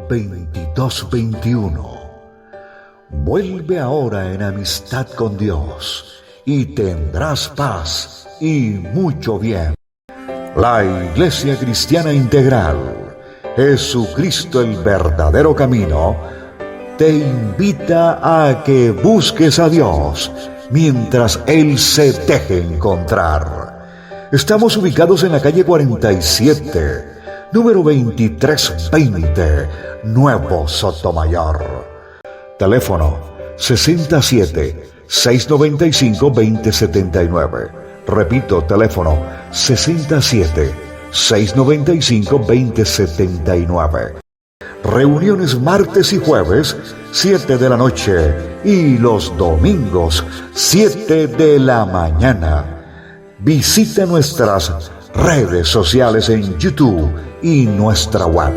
2221. Vuelve ahora en amistad con Dios y tendrás paz y mucho bien. La Iglesia Cristiana Integral, Jesucristo el verdadero camino, te invita a que busques a Dios mientras Él se deje encontrar. Estamos ubicados en la calle 47, número 2320, Nuevo Sotomayor. Teléfono 67-695-2079. Repito, teléfono 67-695-2079. Reuniones martes y jueves, 7 de la noche, y los domingos, 7 de la mañana. Visita nuestras redes sociales en YouTube y nuestra web.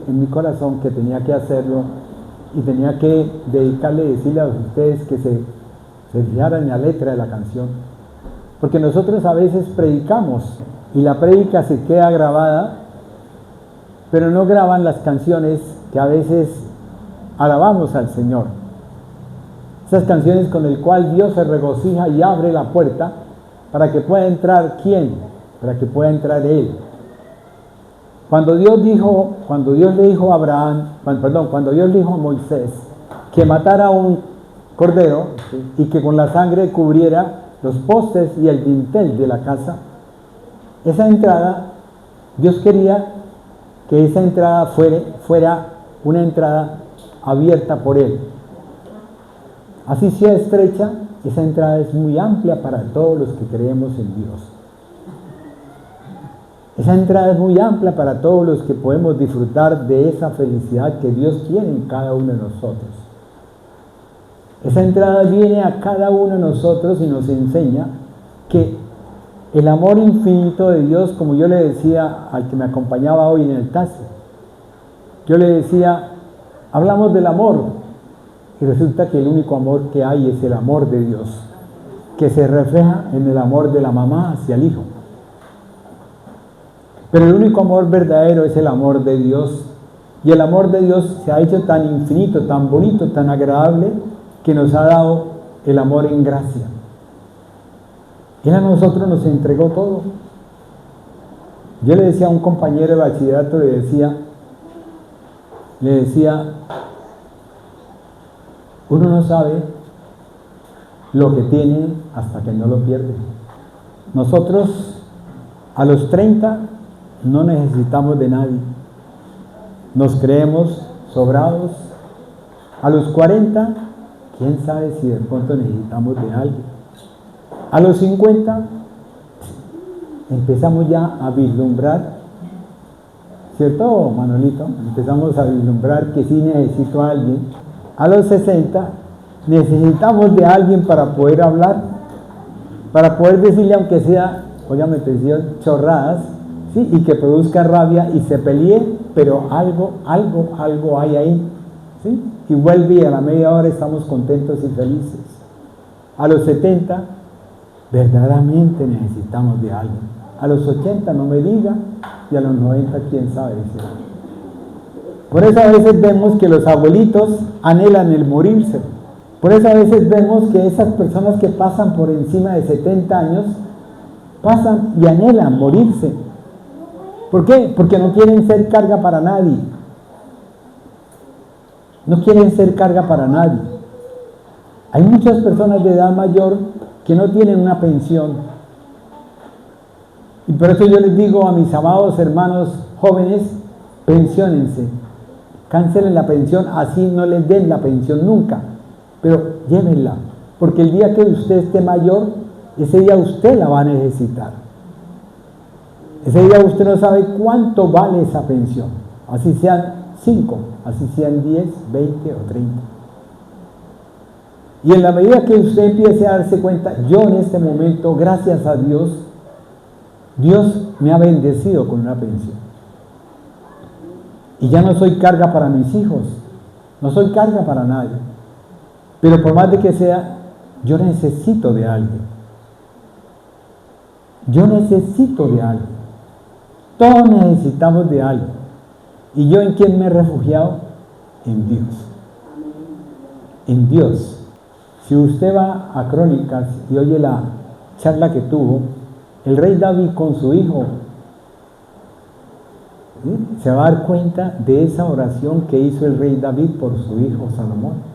En mi corazón que tenía que hacerlo y tenía que dedicarle y decirle a ustedes que se fijaran en la letra de la canción. Porque nosotros a veces predicamos y la prédica se queda grabada, pero no graban las canciones que a veces alabamos al Señor. Esas canciones con las cuales Dios se regocija y abre la puerta para que pueda entrar ¿quién? Para que pueda entrar Él. Cuando Dios le dijo a Moisés que matara un cordero, ¿sí?, y que con la sangre cubriera los postes y el dintel de la casa, esa entrada, Dios quería que esa entrada fuera una entrada abierta por Él. Así sea estrecha, esa entrada es muy amplia para todos los que creemos en Dios. Esa entrada es muy amplia para todos los que podemos disfrutar de esa felicidad que Dios tiene en cada uno de nosotros. Esa entrada viene a cada uno de nosotros y nos enseña que el amor infinito de Dios, como yo le decía al que me acompañaba hoy en el taxi, yo le decía, hablamos del amor, y resulta que el único amor que hay es el amor de Dios, que se refleja en el amor de la mamá hacia el hijo. Pero el único amor verdadero es el amor de Dios, y el amor de Dios se ha hecho tan infinito, tan bonito, tan agradable, que nos ha dado el amor en gracia. Él a nosotros nos entregó todo. Yo le decía a un compañero de bachillerato, le decía, uno no sabe lo que tiene hasta que no lo pierde. Nosotros a los 30 no necesitamos de nadie. Nos creemos sobrados. A los 40, quién sabe si de pronto necesitamos de alguien. A los 50 empezamos ya a vislumbrar, ¿cierto, Manolito? Empezamos a vislumbrar que sí necesito a alguien. A los 60 necesitamos de alguien para poder hablar, para poder decirle, aunque sea, óigame, chorradas, ¿sí?, y que produzca rabia y se pelee, pero algo hay ahí, ¿sí? Y vuelve y a la media hora estamos contentos y felices. A los 70 verdaderamente necesitamos de alguien. A los 80 no me diga, y a los 90 quién sabe decir. Por eso a veces vemos que los abuelitos anhelan el morirse. Por eso a veces vemos que esas personas que pasan por encima de 70 años pasan y anhelan morirse. ¿Por qué? Porque no quieren ser carga para nadie. No quieren ser carga para nadie. Hay muchas personas de edad mayor que no tienen una pensión. Y por eso yo les digo a mis amados hermanos jóvenes, pensiónense. Cancelen la pensión, así no les den la pensión nunca. Pero llévenla, porque el día que usted esté mayor, ese día usted la va a necesitar. Ese día usted no sabe cuánto vale esa pensión. Así sean 5, así sean 10, 20 o 30. Y en la medida que usted empiece a darse cuenta, yo en este momento, gracias a Dios, Dios me ha bendecido con una pensión. Y ya no soy carga para mis hijos, no soy carga para nadie. Pero por más de que sea, yo necesito de alguien. Yo necesito de algo. Todos necesitamos de algo. ¿Y yo en quién me he refugiado? En Dios. En Dios. Si usted va a Crónicas y oye la charla que tuvo el rey David con su hijo, ¿sí?, se va a dar cuenta de esa oración que hizo el rey David por su hijo Salomón.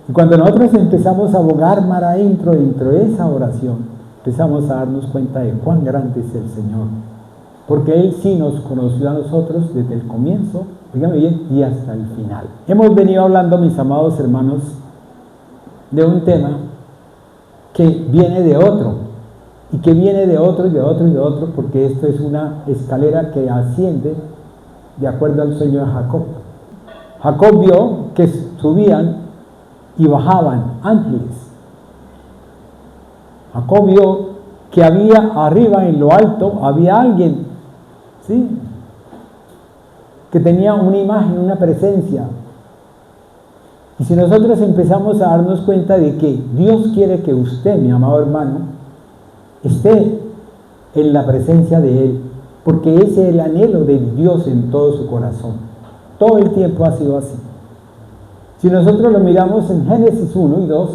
Y cuando nosotros empezamos a bogar mar adentro dentro de esa oración, empezamos a darnos cuenta de cuán grande es el Señor. Porque Él sí nos conoció a nosotros desde el comienzo, dígame bien, y hasta el final. Hemos venido hablando, mis amados hermanos, de un tema que viene de otro, y que viene de otro, y de otro, y de otro, porque esto es una escalera que asciende de acuerdo al sueño de Jacob. Jacob vio que subían y bajaban ángeles. Jacob vio que había arriba, en lo alto, había alguien, ¿sí?, que tenía una imagen, una presencia. Y si nosotros empezamos a darnos cuenta de que Dios quiere que usted, mi amado hermano, esté en la presencia de Él, porque ese es el anhelo de Dios en todo su corazón. Todo el tiempo ha sido así. Si nosotros lo miramos en Génesis 1 y 2,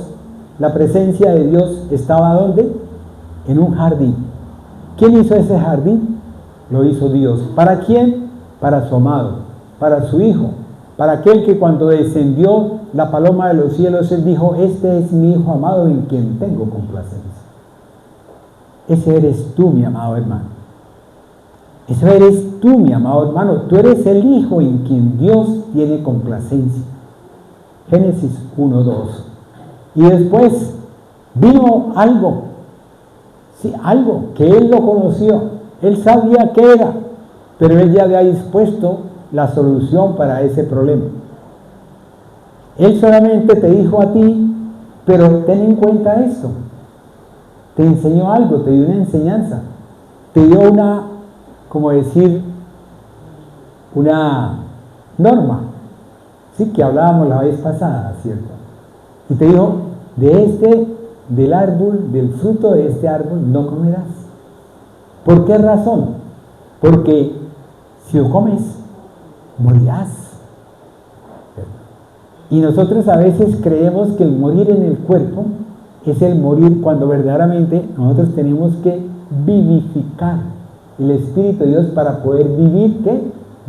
la presencia de Dios estaba ¿dónde? En un jardín. ¿Quién hizo ese jardín? Lo hizo Dios. ¿Para quién? Para su amado, para su hijo, para aquel que cuando descendió la paloma de los cielos, Él dijo: este es mi hijo amado en quien tengo complacencia. Ese eres tú, mi amado hermano. Eso eres tú, mi amado hermano. Tú eres el hijo en quien Dios tiene complacencia. Génesis 1:2. Y después vino algo, sí, algo que Él lo conoció. Él sabía qué era, pero Él ya había dispuesto la solución para ese problema. Él solamente te dijo a ti: pero ten en cuenta esto. Te enseñó algo, te dio una enseñanza, te dio una, como decir, una norma, sí, que hablábamos la vez pasada, ¿cierto? Y te dijo: del árbol, del fruto de este árbol no comerás. ¿Por qué razón? Porque si lo comes, morirás. Y nosotros a veces creemos que el morir en el cuerpo es el morir, cuando verdaderamente nosotros tenemos que vivificar el Espíritu de Dios para poder vivir, ¿qué?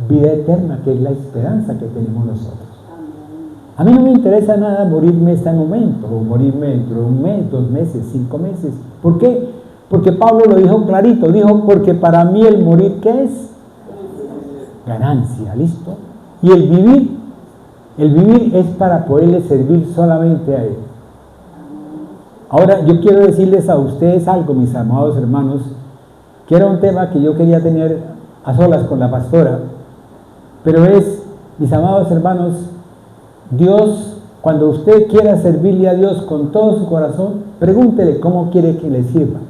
Vida eterna, que es la esperanza que tenemos nosotros. A mí no me interesa nada morirme este momento, o morirme dentro de un mes, 2 meses, 5 meses. ¿Por qué? Porque Pablo lo dijo clarito, dijo: porque para mí el morir, ¿qué es? Ganancia, ¿listo? Y el vivir es para poderle servir solamente a Él. Ahora, yo quiero decirles a ustedes algo, mis amados hermanos, que era un tema que yo quería tener a solas con la pastora, pero es, mis amados hermanos, Dios, cuando usted quiera servirle a Dios con todo su corazón, pregúntele cómo quiere que le sirva.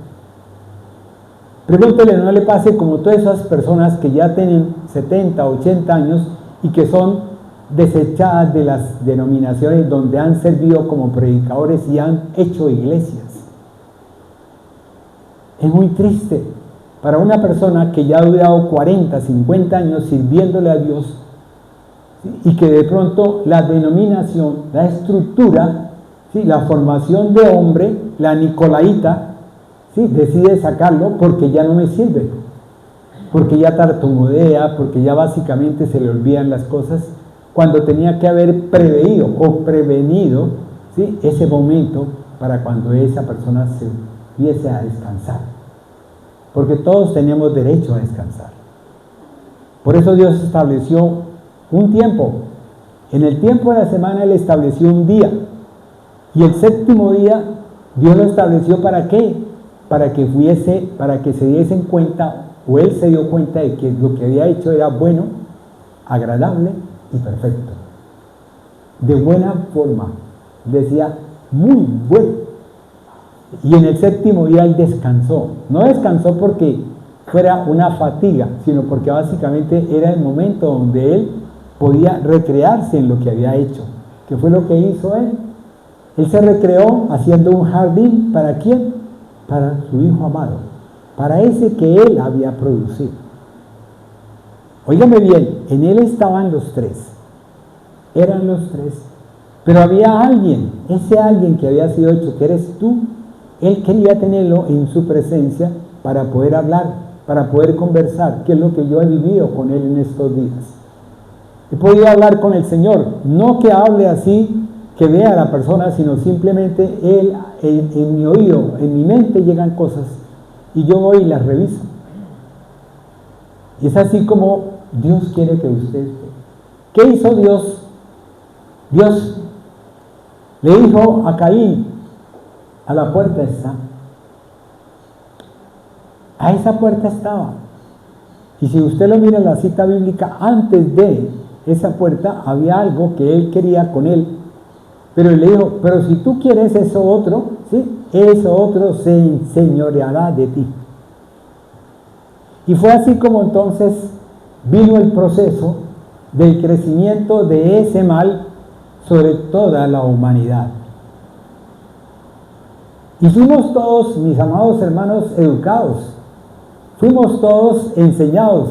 Pregúntele, no le pase como todas esas personas que ya tienen 70, 80 años y que son desechadas de las denominaciones donde han servido como predicadores y han hecho iglesias. Es muy triste para una persona que ya ha durado 40, 50 años sirviéndole a Dios, ¿sí?, y que de pronto la denominación, la estructura, ¿sí?, la formación de hombre, la nicolaíta, ¿sí?, decide sacarlo porque ya no me sirve, porque ya tartamudea, porque ya básicamente se le olvidan las cosas, cuando tenía que haber preveído o prevenido, ¿sí?, ese momento para cuando esa persona se viese a descansar. Porque todos tenemos derecho a descansar. Por eso Dios estableció un tiempo. En el tiempo de la semana Él estableció un día. Y el 7º día Dios lo estableció ¿para qué? Para que se diesen cuenta, o Él se dio cuenta de que lo que había hecho era bueno, agradable y perfecto. De buena forma. Decía: muy bueno. Y en el 7º día Él descansó. No descansó porque fuera una fatiga, sino porque básicamente era el momento donde Él podía recrearse en lo que había hecho. ¿Qué fue lo que hizo Él? Él se recreó haciendo un jardín. ¿Para quién? Para su hijo amado. para ese que él había producido. Óigame bien, en él estaban los tres, eran los tres, pero había alguien, ese alguien que había sido hecho, que eres tú, él quería tenerlo en su presencia para poder hablar, para poder conversar, que es lo que yo he vivido con él en estos días. He podido hablar con el Señor, no que hable así, que vea a la persona, sino simplemente él, en mi oído, en mi mente llegan cosas y yo voy y las reviso. Y es así como Dios quiere que usted esté. ¿Qué hizo Dios? Dios le dijo a Caín, a la puerta está. A esa puerta estaba. Y si usted lo mira en la cita bíblica, antes de esa puerta había algo que él quería con él. Pero él le dijo, pero si tú quieres eso otro, ¿sí? Eso otro se enseñoreará de ti. Y fue así como entonces vino el proceso del crecimiento de ese mal sobre toda la humanidad. Y fuimos todos, mis amados hermanos, educados. Fuimos todos enseñados.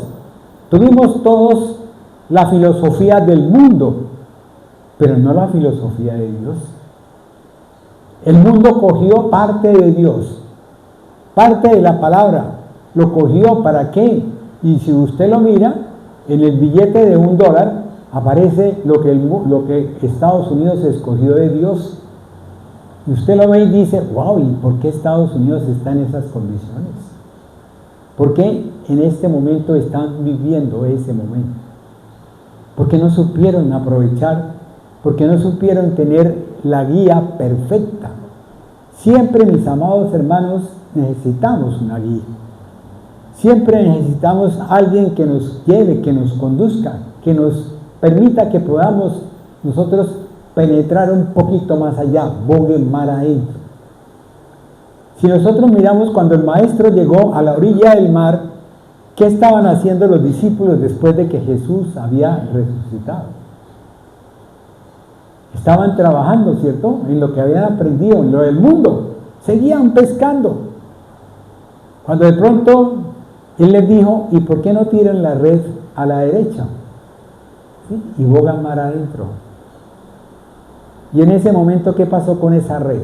Tuvimos todos la filosofía del mundo, pero no la filosofía de Dios. El mundo cogió parte de Dios, parte de la palabra. ¿Lo cogió para qué? Y si usted lo mira, en el billete de $1 aparece lo que Estados Unidos escogió de Dios. Y usted lo ve y dice, wow, ¿y por qué Estados Unidos está en esas condiciones? ¿Por qué en este momento están viviendo ese momento? Porque no supieron aprovechar, porque no supieron tener la guía perfecta. Siempre, mis amados hermanos, necesitamos una guía. Siempre necesitamos alguien que nos lleve, que nos conduzca, que nos permita que podamos nosotros penetrar un poquito más allá, bogue mar adentro. Si nosotros miramos cuando el maestro llegó a la orilla del mar, ¿qué estaban haciendo los discípulos después de que Jesús había resucitado? Estaban trabajando, ¿cierto?, en lo que habían aprendido, en lo del mundo. Seguían pescando. Cuando de pronto Él les dijo, ¿y por qué no tiran la red a la derecha? ¿Sí? Y bogan mar adentro. Y en ese momento, ¿qué pasó con esa red?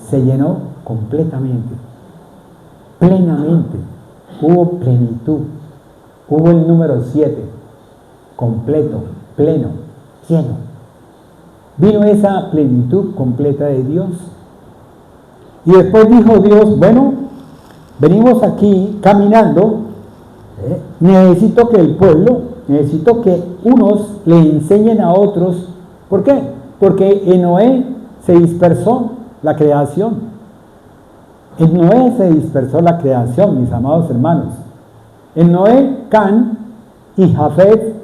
Se llenó completamente, plenamente. Hubo plenitud. Hubo el número 7, completo, pleno, lleno. Vino esa plenitud completa de Dios. Y después dijo Dios, bueno, venimos aquí caminando, necesito que el pueblo, necesito que unos le enseñen a otros. ¿Por qué? Porque en Noé se dispersó la creación. En Noé se dispersó la creación, mis amados hermanos. En Noé, Can y Jafet,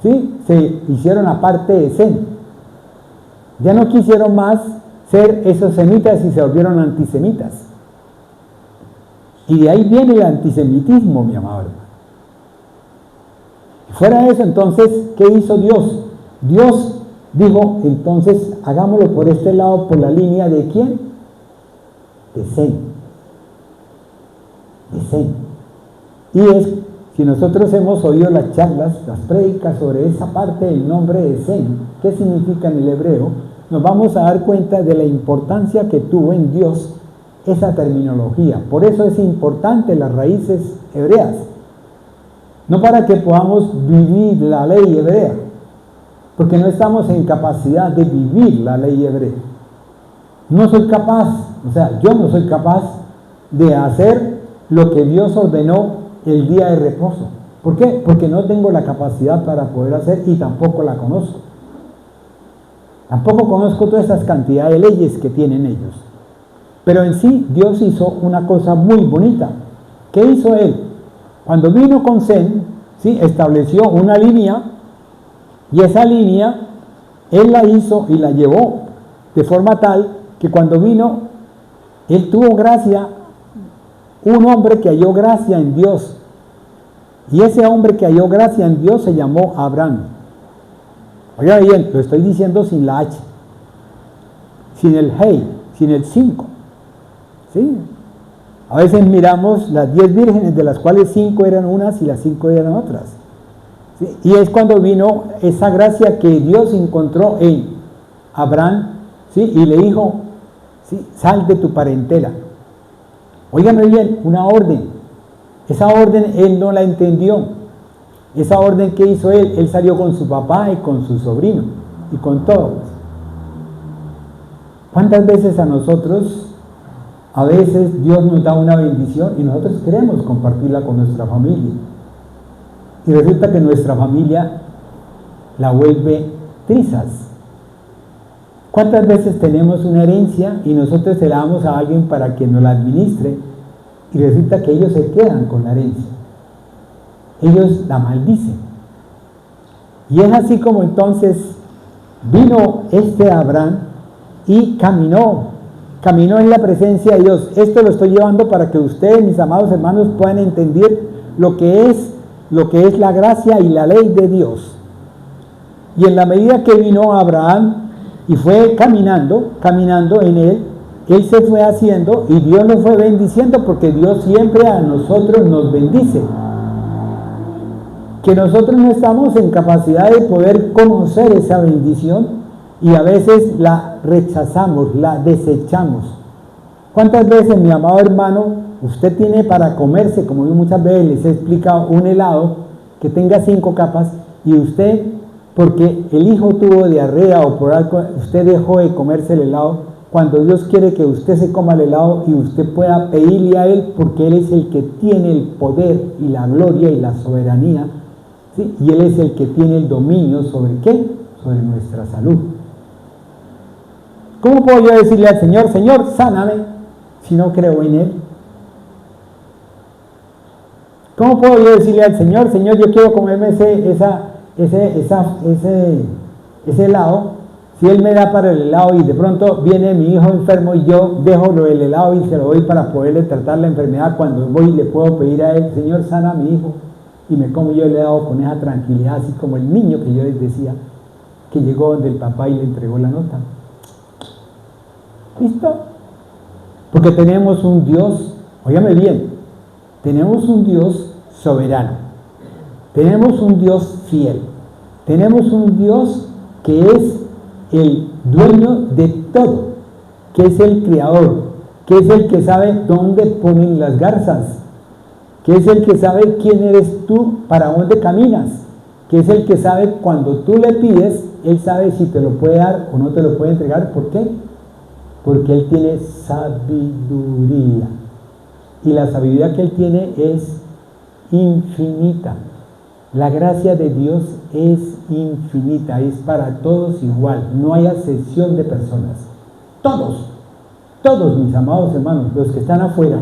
¿sí?, se hicieron aparte de Sem. Ya no quisieron más ser esos semitas y se volvieron antisemitas. Y de ahí viene el antisemitismo, mi amado hermano. Fuera de eso, entonces, ¿qué hizo Dios? Dios dijo, entonces, hagámoslo por este lado, por la línea de ¿quién? De Sem. De Sem. Y es, si nosotros hemos oído las charlas, las prédicas sobre esa parte del nombre de Sem, ¿qué significa en el hebreo? Nos vamos a dar cuenta de la importancia que tuvo en Dios esa terminología. Por eso es importante las raíces hebreas. No para que podamos vivir la ley hebrea, porque no estamos en capacidad de vivir la ley hebrea. No soy capaz, yo no soy capaz de hacer lo que Dios ordenó el día de reposo. ¿Por qué? Porque no tengo la capacidad para poder hacer y tampoco la conozco. Tampoco conozco toda esa cantidad de leyes que tienen ellos. Pero en sí, Dios hizo una cosa muy bonita. ¿Qué hizo Él? Cuando vino con Sem, ¿sí?, estableció una línea, y esa línea Él la hizo y la llevó de forma tal que cuando vino, Él tuvo gracia, un hombre que halló gracia en Dios. Y ese hombre que halló gracia en Dios se llamó Abraham. Oiga bien, lo estoy diciendo sin la H, sin el hey, sin el 5. ¿Sí? A veces miramos las 10 vírgenes, de las cuales 5 eran unas y las 5 eran otras. ¿Sí? Y es cuando vino esa gracia que Dios encontró en Abraham, ¿sí? Y le dijo, ¿sí? Sal de tu parentela. Óigame bien, una orden. Esa orden él no la entendió. Esa orden que hizo él salió con su papá y con su sobrino y con todos. ¿Cuántas veces a veces Dios nos da una bendición y nosotros queremos compartirla con nuestra familia? Y resulta que nuestra familia la vuelve trizas. ¿Cuántas veces tenemos una herencia y nosotros se la damos a alguien para que nos la administre y resulta que ellos se quedan con la herencia? Ellos la maldicen. Y es así como entonces vino Abraham y caminó en la presencia de Dios. Esto lo estoy llevando para que ustedes, mis amados hermanos, puedan entender lo que es la gracia y la ley de Dios. Y en la medida que vino Abraham y fue caminando en él se fue haciendo y Dios lo fue bendiciendo, porque Dios siempre a nosotros nos bendice. Que nosotros no estamos en capacidad de poder conocer esa bendición y a veces la rechazamos, la desechamos. ¿Cuántas veces, mi amado hermano, usted tiene para comerse, como yo muchas veces les he explicado, un helado que tenga 5 capas y usted, porque el hijo tuvo diarrea o por algo, usted dejó de comerse el helado, cuando Dios quiere que usted se coma el helado y usted pueda pedirle a Él, porque Él es el que tiene el poder y la gloria y la soberanía, ¿sí? Y Él es el que tiene el dominio sobre ¿qué? Sobre nuestra salud. ¿Cómo puedo yo decirle al Señor, Señor, sáname, si no creo en Él? ¿Cómo puedo yo decirle al Señor, Señor, yo quiero comerme ese helado, si Él me da para el helado y de pronto viene mi hijo enfermo y yo dejo el helado y se lo doy para poderle tratar la enfermedad, cuando voy y le puedo pedir a Él, Señor, sana a mi hijo, y me como yo el helado con esa tranquilidad, así como el niño que yo les decía, que llegó donde el papá y le entregó la nota? ¿Listo? Porque tenemos un Dios, óigame bien, tenemos un Dios soberano, tenemos un Dios fiel, tenemos un Dios que es el dueño de todo, que es el creador, que es el que sabe dónde ponen las garzas, que es el que sabe quién eres tú, para dónde caminas, que es el que sabe cuando tú le pides, Él sabe si te lo puede dar o no te lo puede entregar. ¿Por qué? Porque Él tiene sabiduría, y la sabiduría que Él tiene es infinita. La gracia de Dios es infinita, es para todos igual, no hay acepción de personas. Todos mis amados hermanos, los que están afuera,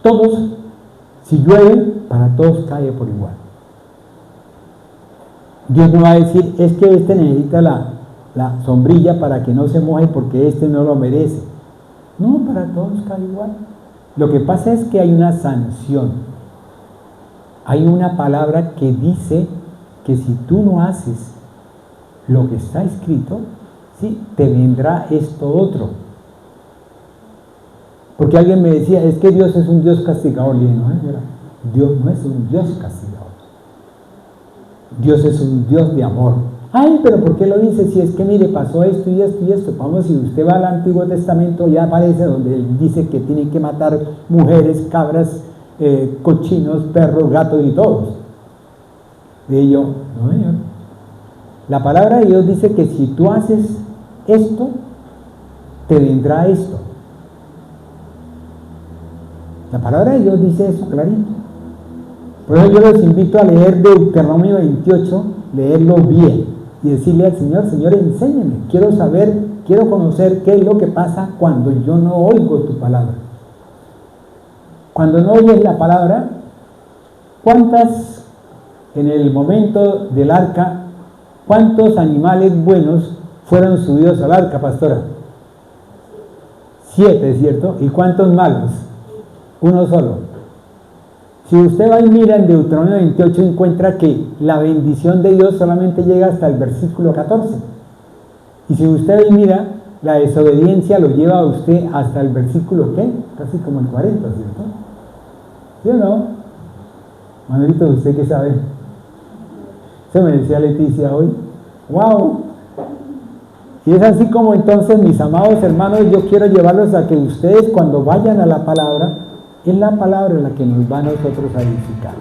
todos, si llueven, para todos cae por igual. Dios no va a decir, es que este necesita la sombrilla para que no se moje porque este no lo merece. No, para todos cae igual. Lo que pasa es que hay una sanción. Hay una palabra que dice que si tú no haces lo que está escrito, ¿sí?, te vendrá esto otro. Porque alguien me decía, es que Dios es un Dios castigador. Le dije, no, señora, Dios no es un Dios castigador. Dios es un Dios de amor. Ay, pero ¿por qué lo dice? Si es que mire, pasó esto y esto y esto. Vamos, si usted va al Antiguo Testamento, ya aparece donde él dice que tiene que matar mujeres, cabras, cochinos, perros, gatos y todos. Y yo, no, señor. La palabra de Dios dice que si tú haces esto, te vendrá esto. La palabra de Dios dice eso clarito. Por eso yo les invito a leer Deuteronomio 28, leerlo bien y decirle al Señor, Señor, enséñame, quiero saber, quiero conocer qué es lo que pasa cuando yo no oigo tu palabra. Cuando no oyes la palabra, ¿cuántas, en el momento del arca, cuántos animales buenos fueron subidos al arca, pastora? 7, ¿cierto? ¿Y cuántos malos? 1 solo. Si usted va y mira en Deuteronomio 28, encuentra que la bendición de Dios solamente llega hasta el versículo 14. Y si usted va y mira, la desobediencia lo lleva a usted hasta el versículo, ¿qué? Casi como el 40, ¿cierto? ¿Sí o no? Manuelito, ¿usted qué sabe? Se me decía Leticia hoy. ¡Wow! Y es así como entonces, mis amados hermanos, yo quiero llevarlos a que ustedes cuando vayan a la palabra, es la palabra la que nos va a nosotros a edificar.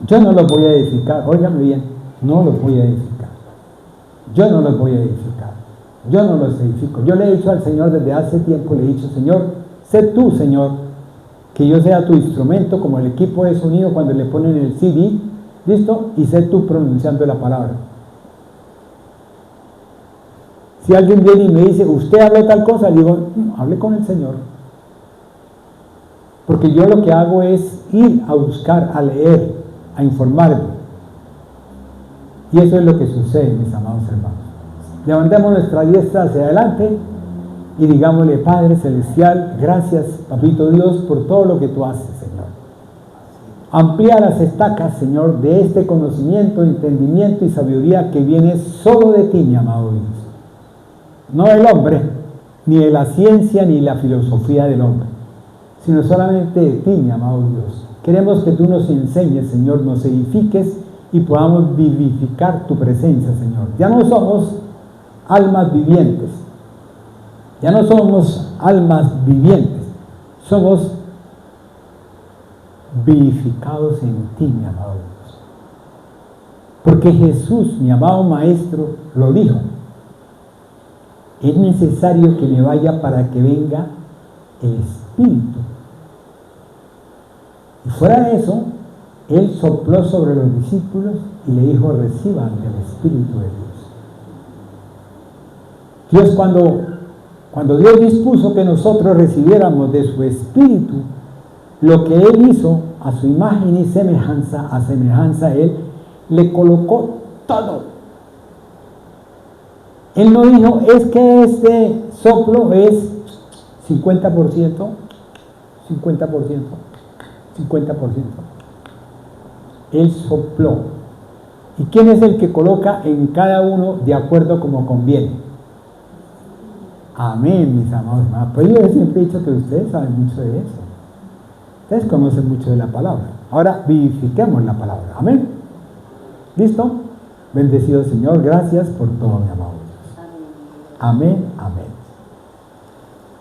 Yo no los voy a edificar, óigame bien, no los voy a edificar. Yo no los voy a edificar. Yo no los edifico. Yo le he dicho al Señor desde hace tiempo, le he dicho, Señor, sé tú, Señor, que yo sea tu instrumento, como el equipo de sonido cuando le ponen el CD, ¿listo? Y sé tú pronunciando la palabra. Si alguien viene y me dice, usted habló tal cosa, le digo, hable con el Señor. Porque yo lo que hago es ir a buscar, a leer, a informarme. Y eso es lo que sucede, mis amados hermanos. Levantemos nuestra diestra hacia adelante y digámosle, Padre Celestial, gracias, Papito Dios, por todo lo que tú haces, Señor. Amplía las estacas, Señor, de este conocimiento, entendimiento y sabiduría que viene solo de ti, mi amado Dios. No del hombre, ni de la ciencia, ni la filosofía del hombre, sino solamente de ti, mi amado Dios. Queremos que tú nos enseñes, Señor, nos edifiques y podamos vivificar tu presencia, Señor. Ya no somos almas vivientes, ya no somos almas vivientes, somos vivificados en ti, mi amado Dios. Porque Jesús, mi amado Maestro, lo dijo. Es necesario que me vaya para que venga el Espíritu. Y fuera de eso, Él sopló sobre los discípulos y le dijo, reciban el Espíritu de Dios. Dios cuando Dios dispuso que nosotros recibiéramos de su Espíritu, lo que Él hizo a su imagen y semejanza, a semejanza a Él, le colocó todo. Él no dijo, es que este soplo es 50%, 50%, 50%. Él sopló. ¿Y quién es el que coloca en cada uno de acuerdo como conviene? Amén, mis amados hermanos. Pues yo siempre he dicho que ustedes saben mucho de eso. Ustedes conocen mucho de la palabra. Ahora vivifiquemos la palabra. Amén. ¿Listo? Bendecido Señor, gracias por todo, mi amado. Amén, amén.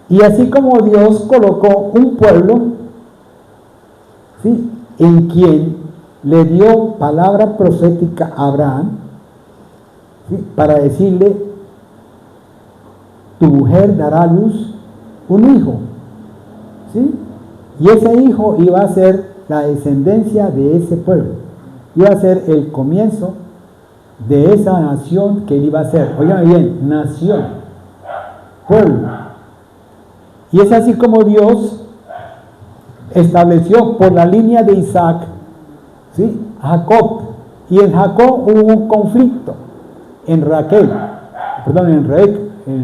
Y así como Dios colocó un pueblo, ¿sí?, en quien le dio palabra profética a Abraham, ¿sí?, para decirle, tu mujer dará a luz un hijo, ¿sí?, y ese hijo iba a ser la descendencia de ese pueblo, iba a ser el comienzo de esa nación que él iba a ser. Oigan bien, nación, pueblo. Y es así como Dios estableció por la línea de Isaac, ¿sí?, Jacob. Y en Jacob hubo un conflicto en Raquel, perdón, en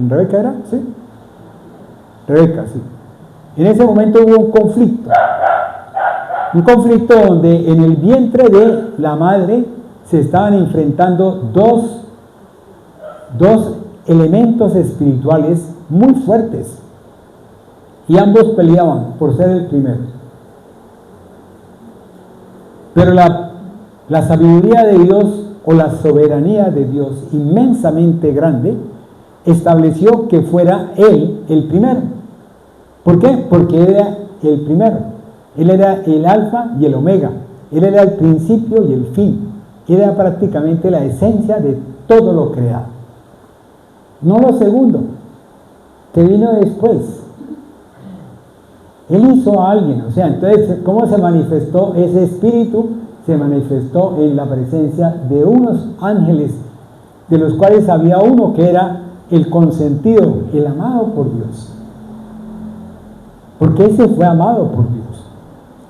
Rebeca era, ¿sí? Rebeca, sí. En ese momento hubo un conflicto donde en el vientre de la madre se estaban enfrentando dos elementos espirituales muy fuertes y ambos peleaban por ser el primero. Pero la sabiduría de Dios o la soberanía de Dios inmensamente grande estableció que fuera él el primero. ¿Por qué? Porque él era el primero. Él era el alfa y el omega. Él era el principio y el fin. Era prácticamente la esencia de todo lo creado. No lo segundo, que vino después. Él hizo a alguien, o sea, entonces, ¿cómo se manifestó ese espíritu? Se manifestó en la presencia de unos ángeles, de los cuales había uno que era el consentido, el amado por Dios. Porque ese fue amado por Dios.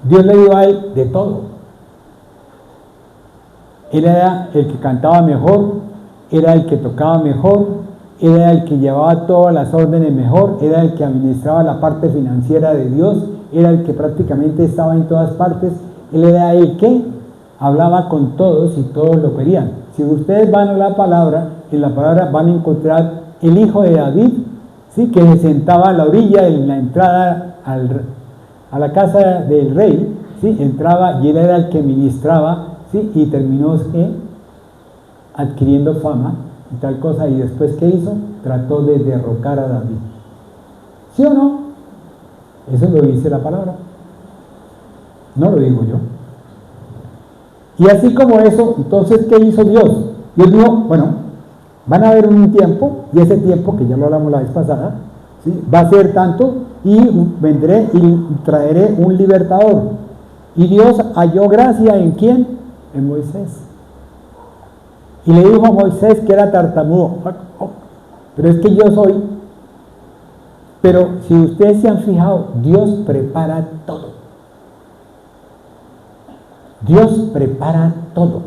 Dios le dio a él de todo. Él era el que cantaba mejor, era el que tocaba mejor, era el que llevaba todas las órdenes mejor, era el que administraba la parte financiera de Dios, era el que prácticamente estaba en todas partes, él era el que hablaba con todos y todos lo querían. Si ustedes van a la palabra, en la palabra van a encontrar el hijo de David, ¿sí? Que se sentaba a la orilla en la entrada a la casa del rey, ¿sí? Entraba y él era el que ministraba, ¿sí? Y terminó adquiriendo fama y tal cosa, y después ¿qué hizo? Trató de derrocar a David. ¿Sí o no? Eso lo dice la palabra, no lo digo yo. Y así como eso, entonces ¿qué hizo Dios? Dios dijo, bueno, van a haber un tiempo, y ese tiempo, que ya lo hablamos la vez pasada, ¿sí? Va a ser tanto, y vendré y traeré un libertador. Y Dios halló gracia ¿en quién? En Moisés. Y le dijo a Moisés que era tartamudo, pero es que yo soy. Pero si ustedes se han fijado, Dios prepara todo. Dios prepara todo.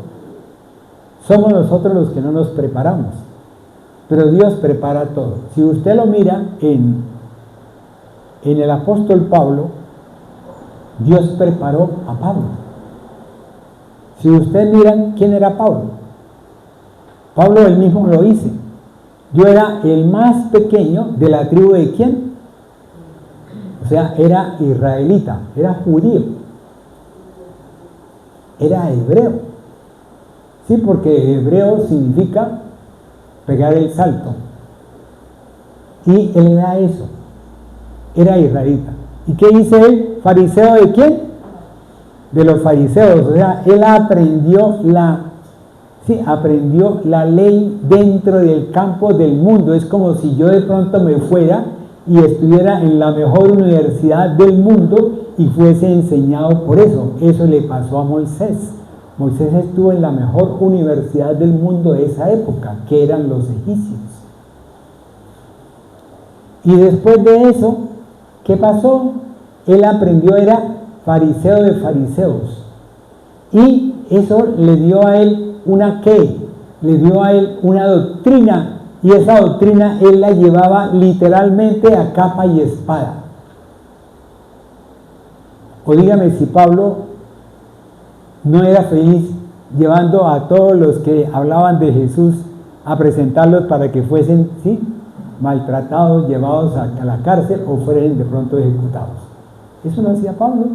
Somos nosotros los que no nos preparamos, pero Dios prepara todo. Si usted lo mira en el apóstol Pablo, Dios preparó a Pablo. Si usted mira quién era Pablo, Pablo él mismo lo dice. Yo era el más pequeño de la tribu de quién? O sea, era israelita, era judío, era hebreo. Sí, porque hebreo significa pegar el salto. Y él era eso, era israelita. ¿Y qué dice él? ¿Fariseo de quién? De los fariseos. O sea, él aprendió la ley dentro del campo del mundo. Es como si yo de pronto me fuera y estuviera en la mejor universidad del mundo y fuese enseñado por eso. Eso le pasó a Moisés. Moisés estuvo en la mejor universidad del mundo de esa época, que eran los egipcios. Y después de eso, ¿qué pasó? Él aprendió, era fariseo de fariseos. Y eso le dio a él le dio a él una doctrina, y esa doctrina él la llevaba literalmente a capa y espada. O dígame si Pablo no era feliz llevando a todos los que hablaban de Jesús a presentarlos para que fuesen, ¿sí?, maltratados, llevados a la cárcel o fueran de pronto ejecutados. Eso lo hacía Pablo.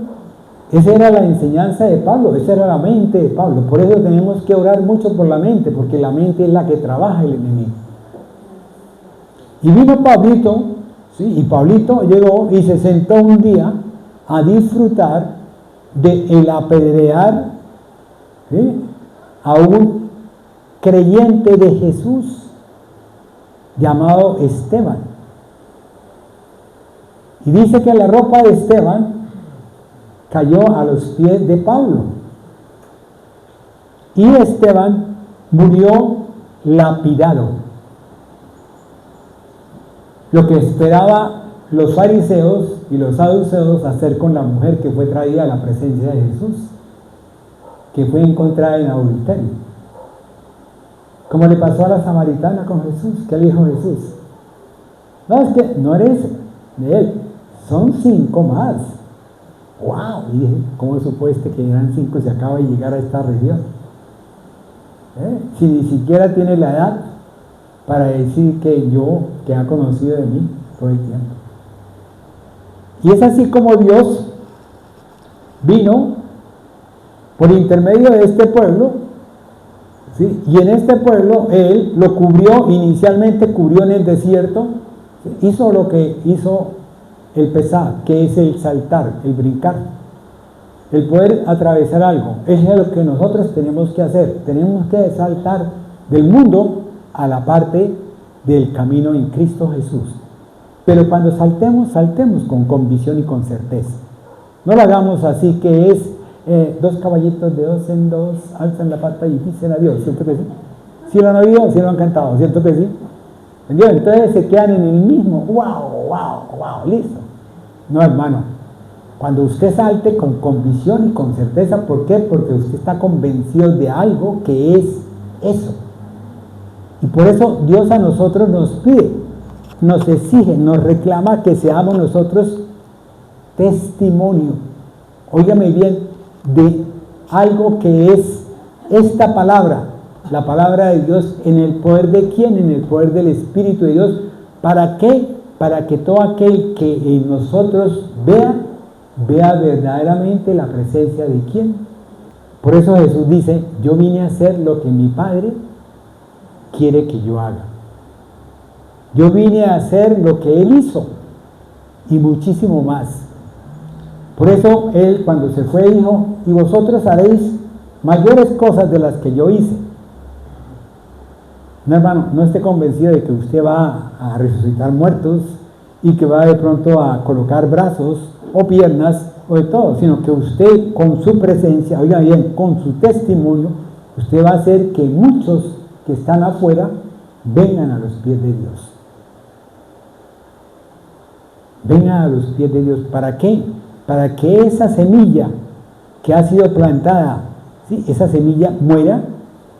Esa era la enseñanza de Pablo, esa era la mente de Pablo. Por eso tenemos que orar mucho por la mente, porque la mente es la que trabaja el enemigo. Y vino Pablito, ¿sí? Y Pablito llegó y se sentó un día a disfrutar del apedrear, ¿sí?, a un creyente de Jesús llamado Esteban. Y dice que la ropa de Esteban cayó a los pies de Pablo. Y Esteban murió lapidado. Lo que esperaban los fariseos y los saduceos hacer con la mujer que fue traída a la presencia de Jesús, que fue encontrada en adulterio. Como le pasó a la samaritana con Jesús. ¿Qué le dijo Jesús? No, es que no eres de él, son 5 más. ¡Wow! Y dije, ¿cómo supo que eran 5 y se acaba de llegar a esta región? Si ni siquiera tiene la edad para decir que ha conocido de mí todo el tiempo. Y es así como Dios vino por intermedio de este pueblo, ¿sí? Y en este pueblo Él lo cubrió, inicialmente cubrió en el desierto, ¿sí? Hizo lo que hizo el pesar, que es el saltar, el brincar, el poder atravesar algo. Eso es lo que nosotros tenemos que hacer. Tenemos que saltar del mundo a la parte del camino en Cristo Jesús. Pero cuando saltemos, saltemos con convicción y con certeza. No lo hagamos así, que es 2 caballitos de 2 en 2, alzan la pata y dicen adiós. ¿Cierto que sí? ¿Sí lo han oído? ¿Sí lo han cantado? ¿Cierto que sí? ¿Entienden? Entonces se quedan en el mismo. ¡Wow! Listo. No, hermano. Cuando usted salte con convicción y con certeza, ¿por qué? Porque usted está convencido de algo que es eso. Y por eso Dios a nosotros nos pide, nos exige, nos reclama que seamos nosotros testimonio, óigame bien, de algo que es esta palabra, la palabra de Dios, ¿en el poder de quién? En el poder del Espíritu de Dios. ¿Para qué? Para que todo aquel que en nosotros vea verdaderamente la presencia de quién. Por eso Jesús dice, yo vine a hacer lo que mi Padre quiere que yo haga. Yo vine a hacer lo que Él hizo y muchísimo más. Por eso Él cuando se fue dijo, y vosotros haréis mayores cosas de las que yo hice. No, hermano, no esté convencido de que usted va a resucitar muertos y que va de pronto a colocar brazos o piernas o de todo, sino que usted con su presencia, oiga bien, con su testimonio, usted va a hacer que muchos que están afuera vengan a los pies de Dios. Vengan a los pies de Dios. ¿Para qué? Para que esa semilla que ha sido plantada, ¿sí?, esa semilla muera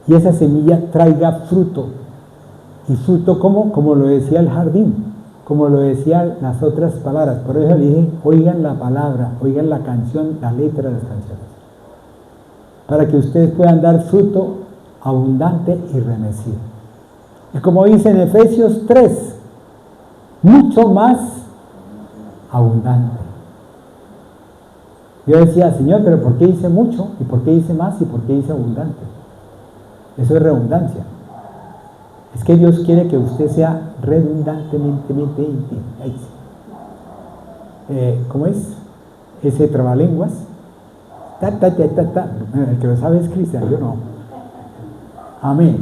y esa semilla traiga fruto. Y fruto como lo decía el jardín, como lo decían las otras palabras. Por eso le dije, oigan la palabra, oigan la canción, la letra de las canciones. Para que ustedes puedan dar fruto abundante y remecido. Y como dice en Efesios 3, mucho más abundante. Yo decía, Señor, pero ¿por qué dice mucho? ¿Y por qué dice más? ¿Y por qué dice abundante? Eso es redundancia. Es que Dios quiere que usted sea redundantemente, ¿cómo es? Ese trabalenguas. El que lo sabe es Cristian, yo no. Amén.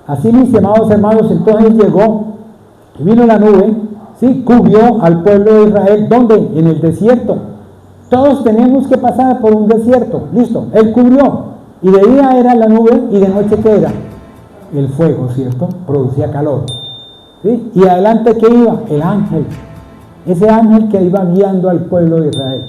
Así, mis amados hermanos, entonces llegó, y vino la nube, ¿sí?, cubrió al pueblo de Israel. ¿Dónde? En el desierto. Todos tenemos que pasar por un desierto. Listo, Él cubrió. Y de día era la nube y de noche ¿qué era? El fuego, ¿cierto? Producía calor. ¿Sí? Y adelante ¿qué iba? El ángel. Ese ángel que iba guiando al pueblo de Israel.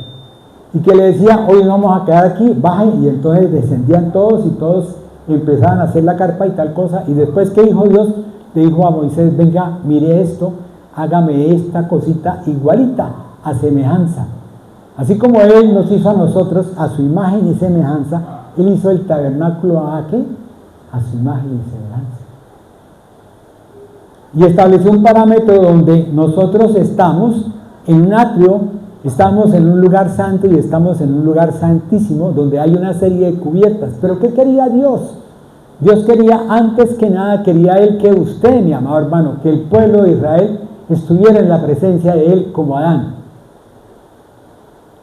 Y que le decía, hoy vamos a quedar aquí, bajen. Y entonces descendían todos y todos empezaban a hacer la carpa y tal cosa. Y después ¿qué dijo Dios? Le dijo a Moisés, venga, mire esto, hágame esta cosita igualita, a semejanza. Así como Él nos hizo a nosotros a su imagen y semejanza, Él hizo el tabernáculo ¿a qué? A su imagen y semejanza. Y estableció un parámetro donde nosotros estamos en un atrio, estamos en un lugar santo y estamos en un lugar santísimo, donde hay una serie de cubiertas. ¿Pero qué quería Dios? Dios quería, antes que nada, quería Él que usted, mi amado hermano, que el pueblo de Israel estuviera en la presencia de Él como Adán.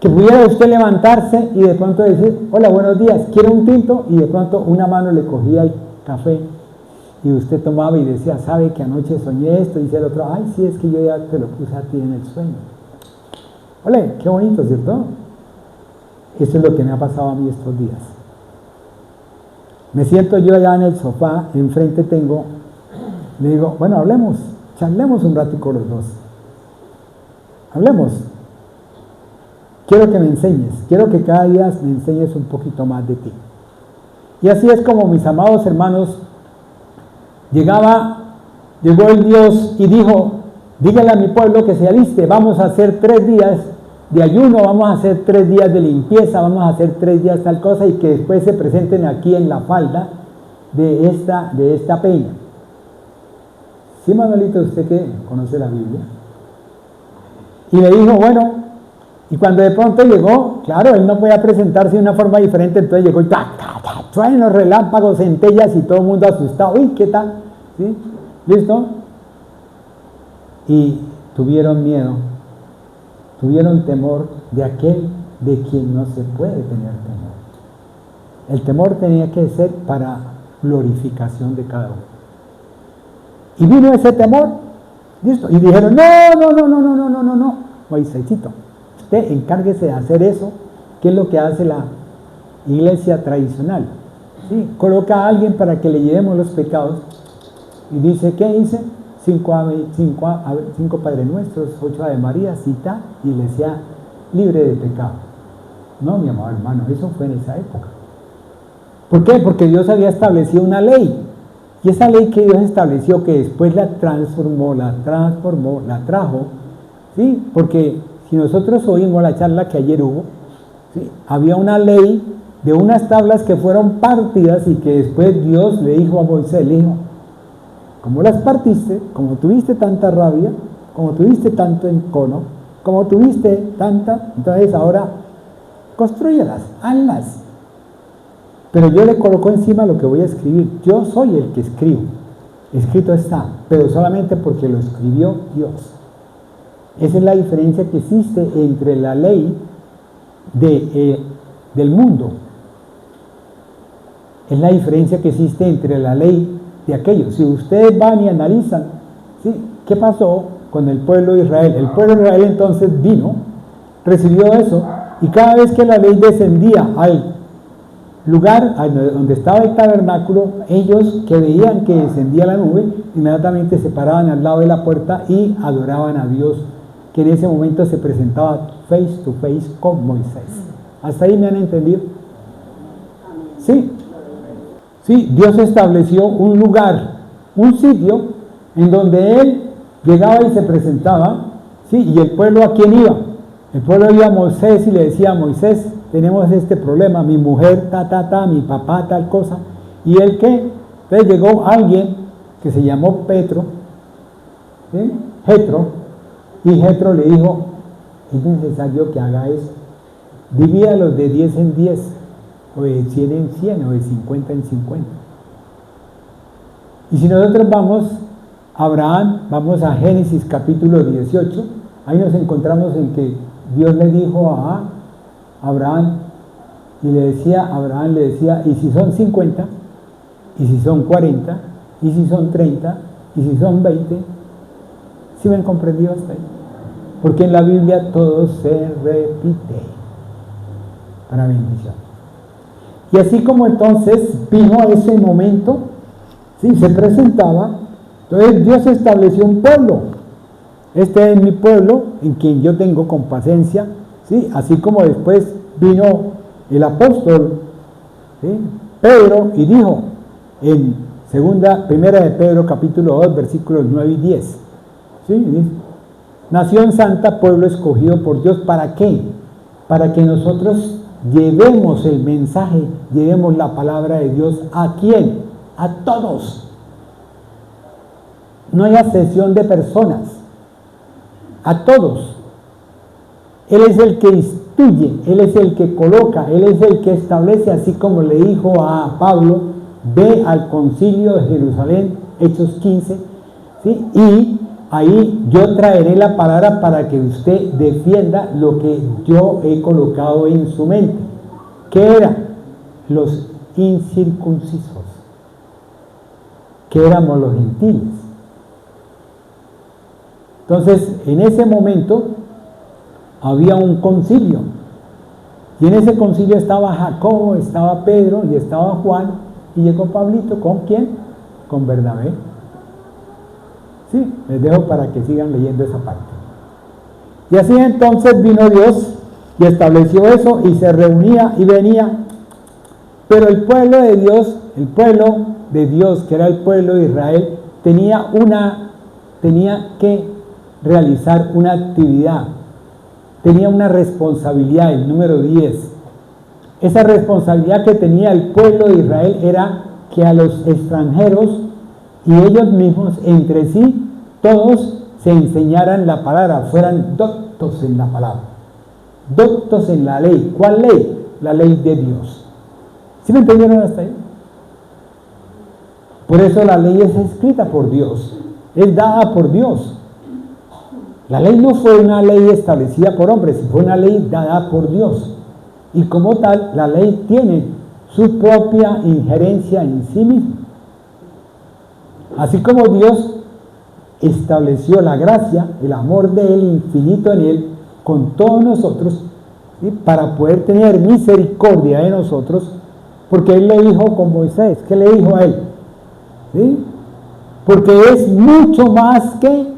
Que pudiera usted levantarse y de pronto decir, hola, buenos días, ¿quiere un tinto? Y de pronto una mano le cogía el café y usted tomaba y decía, ¿sabe que anoche soñé esto? Y dice el otro, ay, sí, es que yo ya te lo puse a ti en el sueño. Ole, qué bonito, ¿cierto? Eso es lo que me ha pasado a mí estos días. Me siento yo allá en el sofá, enfrente tengo, le digo, bueno, hablemos, charlemos un ratico los dos. Hablemos. Quiero que me enseñes, quiero que cada día me enseñes un poquito más de ti. Y así es como, mis amados hermanos, llegó el Dios y dijo, dígale a mi pueblo que se aliste, vamos a hacer 3 días de ayuno, vamos a hacer 3 días de limpieza, vamos a hacer 3 días tal cosa, y que después se presenten aquí en la falda de esta peña. ¿Sí, Manuelito, usted que conoce la Biblia? Y le dijo, bueno, y cuando de pronto llegó, claro, él no podía presentarse de una forma diferente, entonces llegó y truenos, relámpagos, centellas y todo el mundo asustado. Uy, ¿qué tal? ¿Sí? ¿Listo? Y tuvieron miedo, tuvieron temor de aquel de quien no se puede tener temor. El temor tenía que ser para glorificación de cada uno. Y vino ese temor, ¿listo? Y dijeron, no, Moisésito, usted encárguese de hacer eso, que es lo que hace la iglesia tradicional. ¿Sí? Coloca a alguien para que le llevemos los pecados y dice, ¿qué dice? 5 Padre Nuestros, 8 Ave María, cita, y le sea libre de pecado. No, mi amado hermano, eso fue en esa época. ¿Por qué? Porque Dios había establecido una ley, y esa ley que Dios estableció, que después la transformó, la trajo, ¿sí? Porque si nosotros oímos la charla que ayer hubo, ¿sí?, había una ley de unas tablas que fueron partidas y que después Dios le dijo a Moisés, le dijo, como las partiste, como tuviste tanta rabia, como tuviste tanto encono, como tuviste tanta, entonces ahora construyelas, hazlas. Pero yo le coloco encima lo que voy a escribir. Yo soy el que escribo. Escrito está, pero solamente porque lo escribió Dios. Esa es la diferencia que existe entre la ley del mundo. Es la diferencia que existe entre la ley de aquello. Si ustedes van y analizan, ¿sí?, ¿qué pasó con el pueblo de Israel? El pueblo de Israel entonces vino, recibió eso, y cada vez que la ley descendía al lugar donde estaba el tabernáculo, ellos que veían que descendía la nube, inmediatamente se paraban al lado de la puerta y adoraban a Dios, que en ese momento se presentaba face to face con Moisés. ¿Hasta ahí me han entendido? Sí. Sí, Dios estableció un lugar, un sitio en donde Él llegaba y se presentaba, ¿sí? Y el pueblo, ¿a quién iba? El pueblo iba a Moisés y le decía a Moisés, tenemos este problema, mi mujer, mi papá, tal cosa. ¿Y él qué? Entonces llegó alguien que se llamó Petro, ¿sí?, Jetro, y Jetro le dijo, es necesario que haga eso. Divídalos de 10 en 10, o de 100 en 100, o de 50 en 50. Y si nosotros vamos a Abraham, vamos a Génesis capítulo 18, ahí nos encontramos en que Dios le dijo a Abraham, y Abraham le decía, y si son 50, y si son 40, y si son 30, y si son 20, ¿sí me han comprendido hasta ahí? Porque en la Biblia todo se repite para bendición. Y así como entonces vino a ese momento, sí, se presentaba, entonces Dios estableció un pueblo. Este es mi pueblo, en quien yo tengo complacencia, ¿sí? Así como después vino el apóstol, ¿sí?, Pedro, y dijo en primera de Pedro capítulo 2 versículos 9 y 10, ¿sí?, dice, nación santa, pueblo escogido por Dios, ¿para qué? Para que nosotros llevemos el mensaje, llevemos la palabra de Dios. ¿A quién? A todos. No hay acepción de personas, a todos. Él es el que instruye, Él es el que coloca, Él es el que establece, así como le dijo a Pablo, ve al concilio de Jerusalén, Hechos 15, ¿sí?, y ahí yo traeré la palabra para que usted defienda lo que yo he colocado en su mente. ¿Qué era? Los incircuncisos. ¿Qué éramos los gentiles? Entonces, en ese momento había un concilio, y en ese concilio estaba Jacobo, estaba Pedro y estaba Juan, y llegó Pablito. ¿Con quién? Con Bernabé. Sí, les dejo para que sigan leyendo esa parte. Y así entonces vino Dios y estableció eso, y se reunía y venía. Pero el pueblo de Dios, que era el pueblo de Israel, tenía que realizar una actividad, tenía una responsabilidad, el número 10. Esa responsabilidad que tenía el pueblo de Israel era que a los extranjeros y ellos mismos entre sí, todos se enseñaran la palabra, fueran doctos en la palabra, doctos en la ley. ¿Cuál ley? La ley de Dios. ¿Sí me entendieron hasta ahí? Por eso la ley es escrita por Dios, es dada por Dios. La ley no fue una ley establecida por hombres, fue una ley dada por Dios. Y como tal, la ley tiene su propia injerencia en sí misma. Así como Dios estableció la gracia, el amor de Él infinito en Él, con todos nosotros, ¿sí?, para poder tener misericordia de nosotros, porque Él le dijo con Moisés, ¿qué le dijo a él? ¿Sí? Porque es mucho más que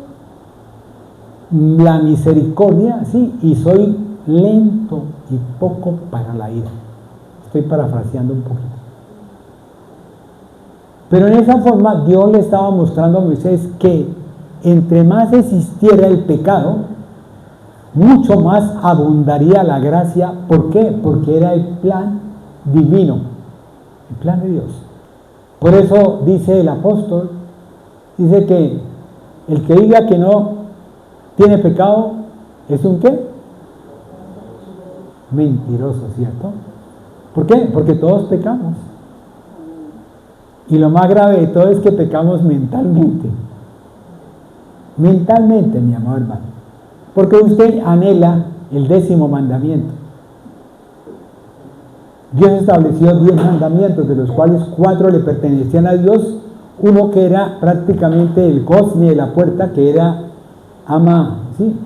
la misericordia, ¿sí?, y soy lento y poco para la ira. Estoy parafraseando un poquito. Pero en esa forma Dios le estaba mostrando a Moisés que entre más existiera el pecado, mucho más abundaría la gracia. ¿Por qué? Porque era el plan divino, el plan de Dios. Por eso dice el apóstol, dice que el que diga que no tiene pecado es un ¿qué? Mentiroso, ¿cierto? ¿Por qué? Porque todos pecamos. Y lo más grave de todo es que pecamos mentalmente. Mentalmente, mi amado hermano. Porque usted anhela el 10º mandamiento. Dios estableció 10 mandamientos, de los cuales 4 le pertenecían a Dios. Uno que era prácticamente el cosme de la puerta, que era ama, ¿sí?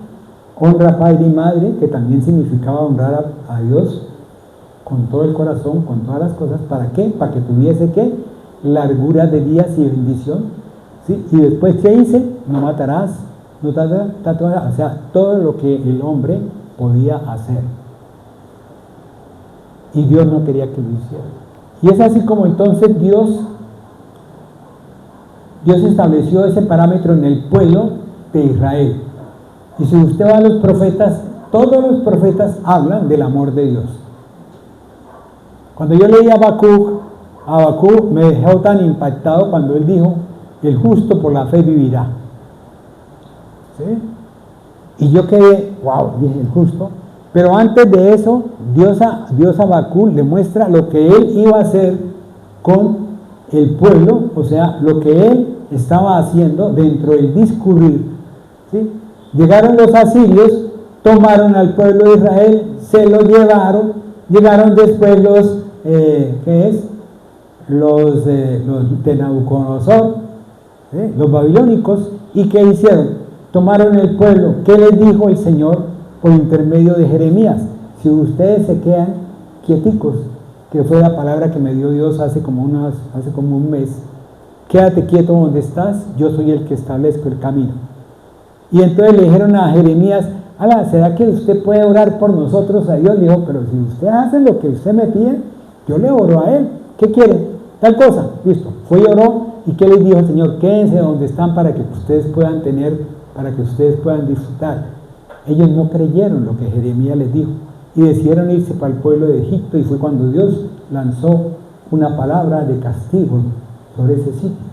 Honra a padre y madre, que también significaba honrar a Dios con todo el corazón, con todas las cosas. ¿Para qué? Para que tuviese ¿qué? Largura de días y bendición, ¿sí? Y después, ¿qué dice? No matarás, no tatuarás, o sea, todo lo que el hombre podía hacer. Y Dios no quería que lo hiciera. Y es así como entonces Dios estableció ese parámetro en el pueblo de Israel. Y si usted va a los profetas, todos los profetas hablan del amor de Dios. Cuando yo leí a Habacuc me dejó tan impactado cuando él dijo, el justo por la fe vivirá. ¿Sí? Y yo quedé, wow, dije, el justo. Pero antes de eso, Dios a Habacuc le muestra lo que él iba a hacer con el pueblo, o sea, lo que él estaba haciendo dentro del discurrir. ¿Sí? Llegaron los asirios, tomaron al pueblo de Israel, se lo llegaron después los de Nabucodonosor, los babilónicos, ¿y qué hicieron? Tomaron el pueblo. ¿Qué les dijo el Señor por intermedio de Jeremías? Si ustedes se quedan quieticos, que fue la palabra que me dio Dios hace como un mes, quédate quieto donde estás, yo soy el que establezco el camino. Y entonces le dijeron a Jeremías, ¿será que usted puede orar por nosotros a Dios? Le dijo, pero si usted hace lo que usted me pide, yo le oro a él. ¿Qué quiere? Tal cosa. Listo. Fue y oró. ¿Y qué les dijo el Señor? Quédense donde están para que ustedes puedan disfrutar. Ellos no creyeron lo que Jeremías les dijo y decidieron irse para el pueblo de Egipto, y fue cuando Dios lanzó una palabra de castigo sobre ese sitio.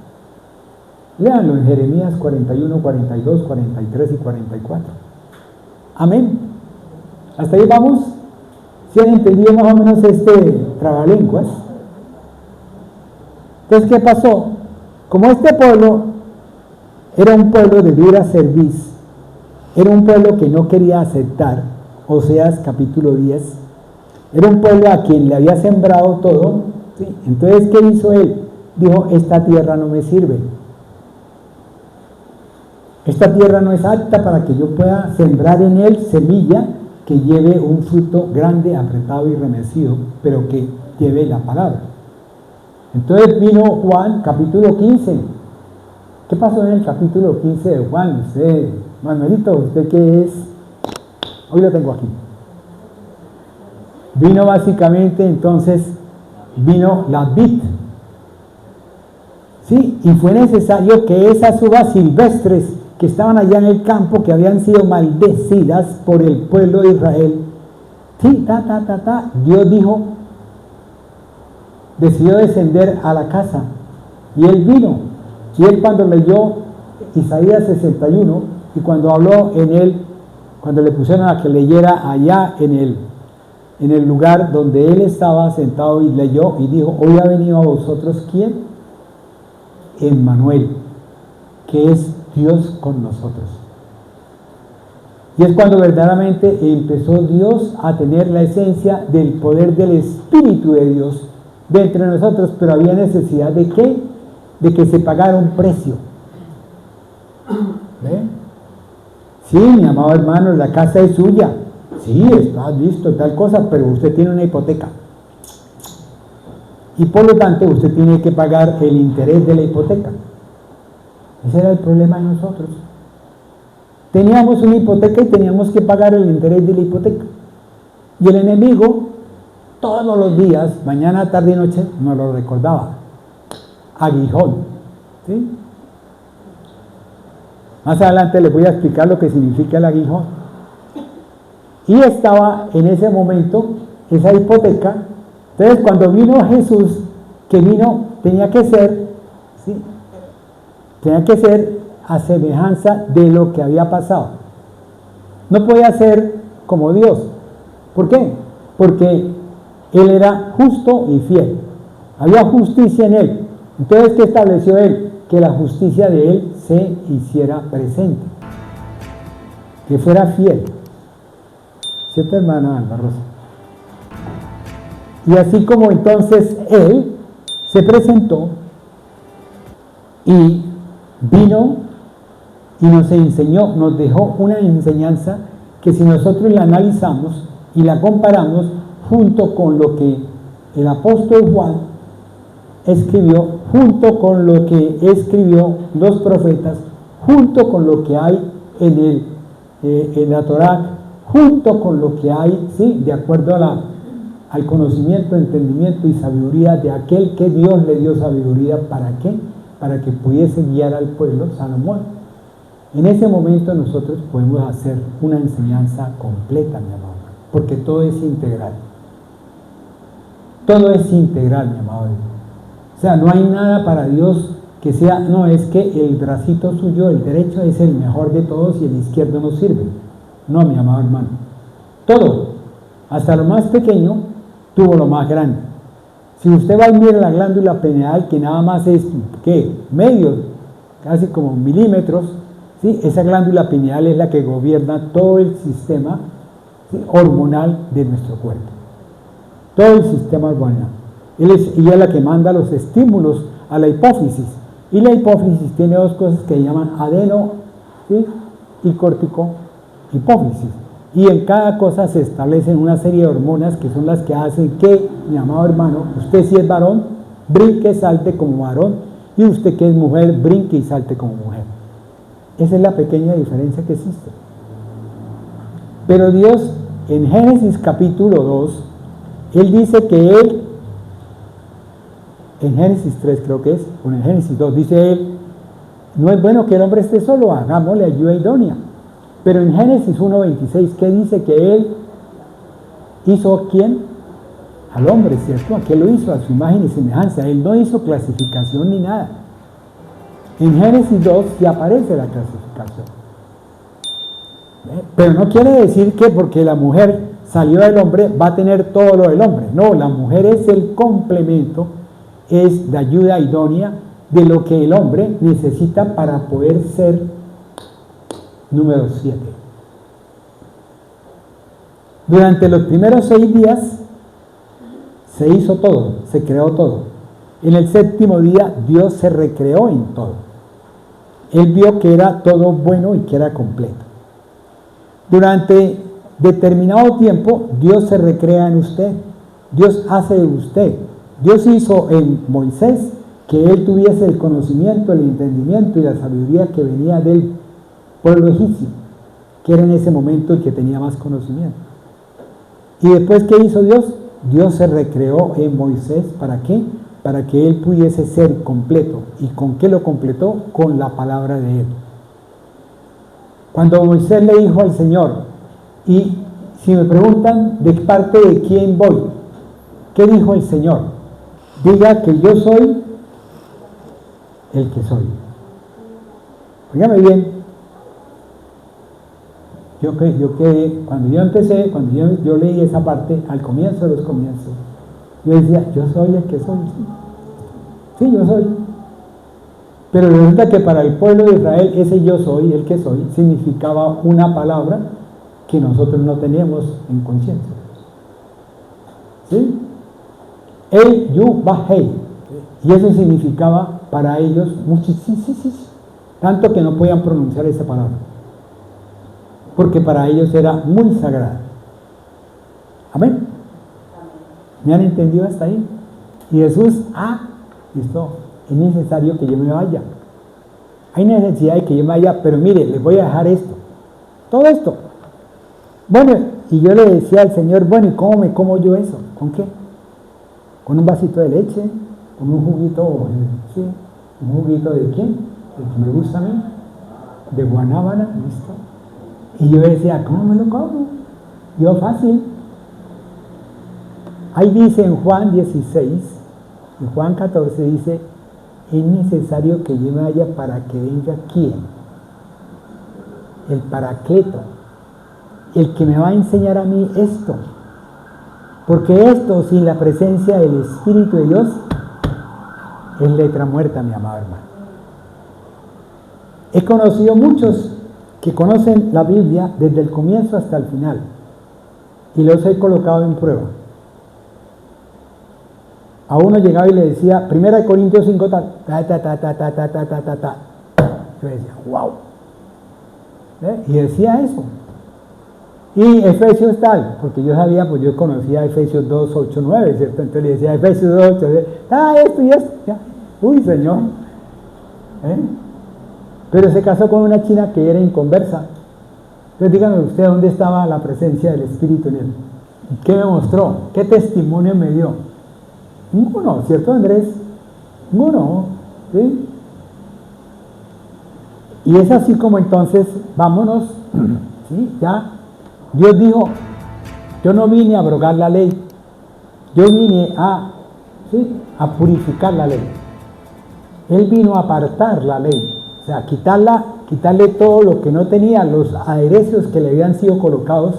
Léanlo en Jeremías 41, 42, 43 y 44. Amén. ¿Hasta ahí vamos? ¿Sí han entendido más o menos este trabalenguas? Entonces, ¿qué pasó? Como este pueblo era un pueblo de dura cerviz, era un pueblo que no quería aceptar, Oseas capítulo 10, era un pueblo a quien le había sembrado todo, ¿sí? Entonces, ¿qué hizo él? Dijo, esta tierra no me sirve. Esta tierra no es apta para que yo pueda sembrar en él semilla que lleve un fruto grande, apretado y remecido, pero que lleve la palabra. Entonces vino Juan, capítulo 15. ¿Qué pasó en el capítulo 15 de Juan? Usted, Manuelito, ¿usted qué es? Hoy lo tengo aquí. Vino básicamente, entonces, vino la vid. ¿Sí? Y fue necesario que esas uvas silvestres que estaban allá en el campo, que habían sido maldecidas por el pueblo de Israel, sí, Dios dijo, decidió descender a la casa, y él vino, y él cuando leyó Isaías 61, y cuando habló en él, cuando le pusieron a que leyera allá en el lugar donde él estaba sentado, y leyó, y dijo, hoy ha venido a vosotros, ¿quién? Emmanuel, que es Dios con nosotros. Y es cuando verdaderamente empezó Dios a tener la esencia del poder del Espíritu de Dios dentro de nosotros, pero había necesidad de ¿qué? De que se pagara un precio. ¿Ve? Sí, mi amado hermano, la casa es suya. Sí, está listo, tal cosa, pero usted tiene una hipoteca. Y por lo tanto usted tiene que pagar el interés de la hipoteca. Ese era el problema de nosotros. Teníamos una hipoteca y teníamos que pagar el interés de la hipoteca. Y el enemigo, todos los días, mañana, tarde y noche, nos lo recordaba. Aguijón. ¿Sí? Más adelante les voy a explicar lo que significa el aguijón. Y estaba en ese momento esa hipoteca Entonces, cuando vino Jesús, que vino, tenía que ser, ¿sí? Tenía que ser a semejanza de lo que había pasado. No podía ser como Dios. ¿Por qué? Porque Él era justo y fiel. Había justicia en Él. Entonces, ¿qué estableció Él? Que la justicia de Él se hiciera presente. Que fuera fiel. ¿Cierto, hermana Alba Rosa? Y así como entonces Él se presentó y vino y nos enseñó, nos dejó una enseñanza que si nosotros la analizamos y la comparamos junto con lo que el apóstol Juan escribió, junto con lo que escribió los profetas, junto con lo que hay en la Torá, junto con lo que hay, ¿sí? De acuerdo al conocimiento, entendimiento y sabiduría de aquel que Dios le dio sabiduría, ¿para qué? Para que pudiese guiar al pueblo, Salomón. En ese momento nosotros podemos hacer una enseñanza completa, mi amado, porque todo es integral. Todo es integral, mi amado. O sea, no hay nada para Dios que sea, no, es que el bracito suyo, el derecho, es el mejor de todos y el izquierdo no sirve. No, mi amado hermano. Todo, hasta lo más pequeño, tuvo lo más grande. Si usted va y mira la glándula pineal, que nada más es, ¿qué? Medio, casi como milímetros, ¿sí? Esa glándula pineal es la que gobierna todo el sistema, ¿sí? Hormonal de nuestro cuerpo. Todo el sistema hormonal. Ella es la que manda los estímulos a la hipófisis. Y la hipófisis tiene dos cosas que llaman adeno, ¿sí? Y córtico hipófisis. Y en cada cosa se establecen una serie de hormonas que son las que hacen que, mi amado hermano, usted si es varón, brinque y salte como varón, y usted que es mujer, brinque y salte como mujer. Esa es la pequeña diferencia que existe. Pero Dios, en Génesis capítulo 2, Él dice que Él, en Génesis 3 creo que es, o en Génesis 2, dice Él, no es bueno que el hombre esté solo, hagámosle ayuda idónea. Pero en Génesis 1:26, ¿qué dice? Que Él hizo ¿a quién? Al hombre, ¿cierto? ¿A qué lo hizo? A su imagen y semejanza. Él no hizo clasificación ni nada. En Génesis 2 sí aparece la clasificación. Pero no quiere decir que porque la mujer salió del hombre va a tener todo lo del hombre. No, la mujer es el complemento, es de ayuda idónea de lo que el hombre necesita para poder ser número 7. Durante los primeros 6 días se hizo todo, se creó todo. En el séptimo día Dios se recreó en todo. Él vio que era todo bueno y que era completo. Durante determinado tiempo Dios se recrea en usted. Dios hace de usted. Dios hizo en Moisés que él tuviese el conocimiento, el entendimiento y la sabiduría que venía del pueblo egipcio, que era en ese momento el que tenía más conocimiento. Y después, ¿qué hizo Dios? Dios se recreó en Moisés, ¿para qué? Para que él pudiese ser completo. ¿Y con qué lo completó? Con la palabra de él. Cuando Moisés le dijo al Señor, y si me preguntan de parte de quién voy, ¿qué dijo el Señor? Diga que yo soy el que soy. Óigame bien. Cuando yo empecé, cuando yo leí esa parte, al comienzo de los comienzos, yo decía, yo soy el que soy. Sí, yo soy. Pero resulta que para el pueblo de Israel, ese yo soy, el que soy, significaba una palabra que nosotros no tenemos en conciencia. ¿Sí? El, yu, ba, hey. Y eso significaba para ellos muchísimo, tanto que no podían pronunciar esa palabra. Porque para ellos era muy sagrada. Amén. ¿Me han entendido hasta ahí? Y Jesús, listo, es necesario que yo me vaya. Hay necesidad de que yo me vaya, pero mire, les voy a dejar esto. Todo esto. Bueno, y yo le decía al Señor, bueno, ¿y cómo me como yo eso? ¿Con qué? ¿Con un vasito de leche? ¿Con un juguito? Sí. ¿Un juguito de quién? ¿El que me gusta a mí? ¿De guanábana? ¿Listo? Y yo decía, ¿cómo me lo como? Yo fácil. Ahí dice en Juan 16, en Juan 14 dice, es necesario que yo me vaya para que venga ¿quién? El Paracleto, el que me va a enseñar a mí esto. Porque esto, sin la presencia del Espíritu de Dios, es letra muerta, mi amado hermano. He conocido muchos que conocen la Biblia desde el comienzo hasta el final, y los he colocado en prueba. A uno llegaba y le decía, 1 Corintios 5, ta. Yo decía, wow. Y decía eso. Y Efesios tal, porque yo sabía, pues yo conocía Efesios 2, 8, 9, ¿cierto? Entonces le decía Efesios 2, 8, esto y esto. Ya. Uy, Señor. Pero se casó con una china que era inconversa. Entonces dígame usted, ¿dónde estaba la presencia del Espíritu en él? ¿Qué me mostró? ¿Qué testimonio me dio? Ninguno, ¿cierto, Andrés? Ninguno, ¿sí? Y es así como entonces, vámonos, ¿sí? Ya, Dios dijo, yo no vine a abrogar la ley, yo vine a purificar la ley. Él vino a apartar la ley, o sea, quitarle todo lo que no tenía, los aderezos que le habían sido colocados,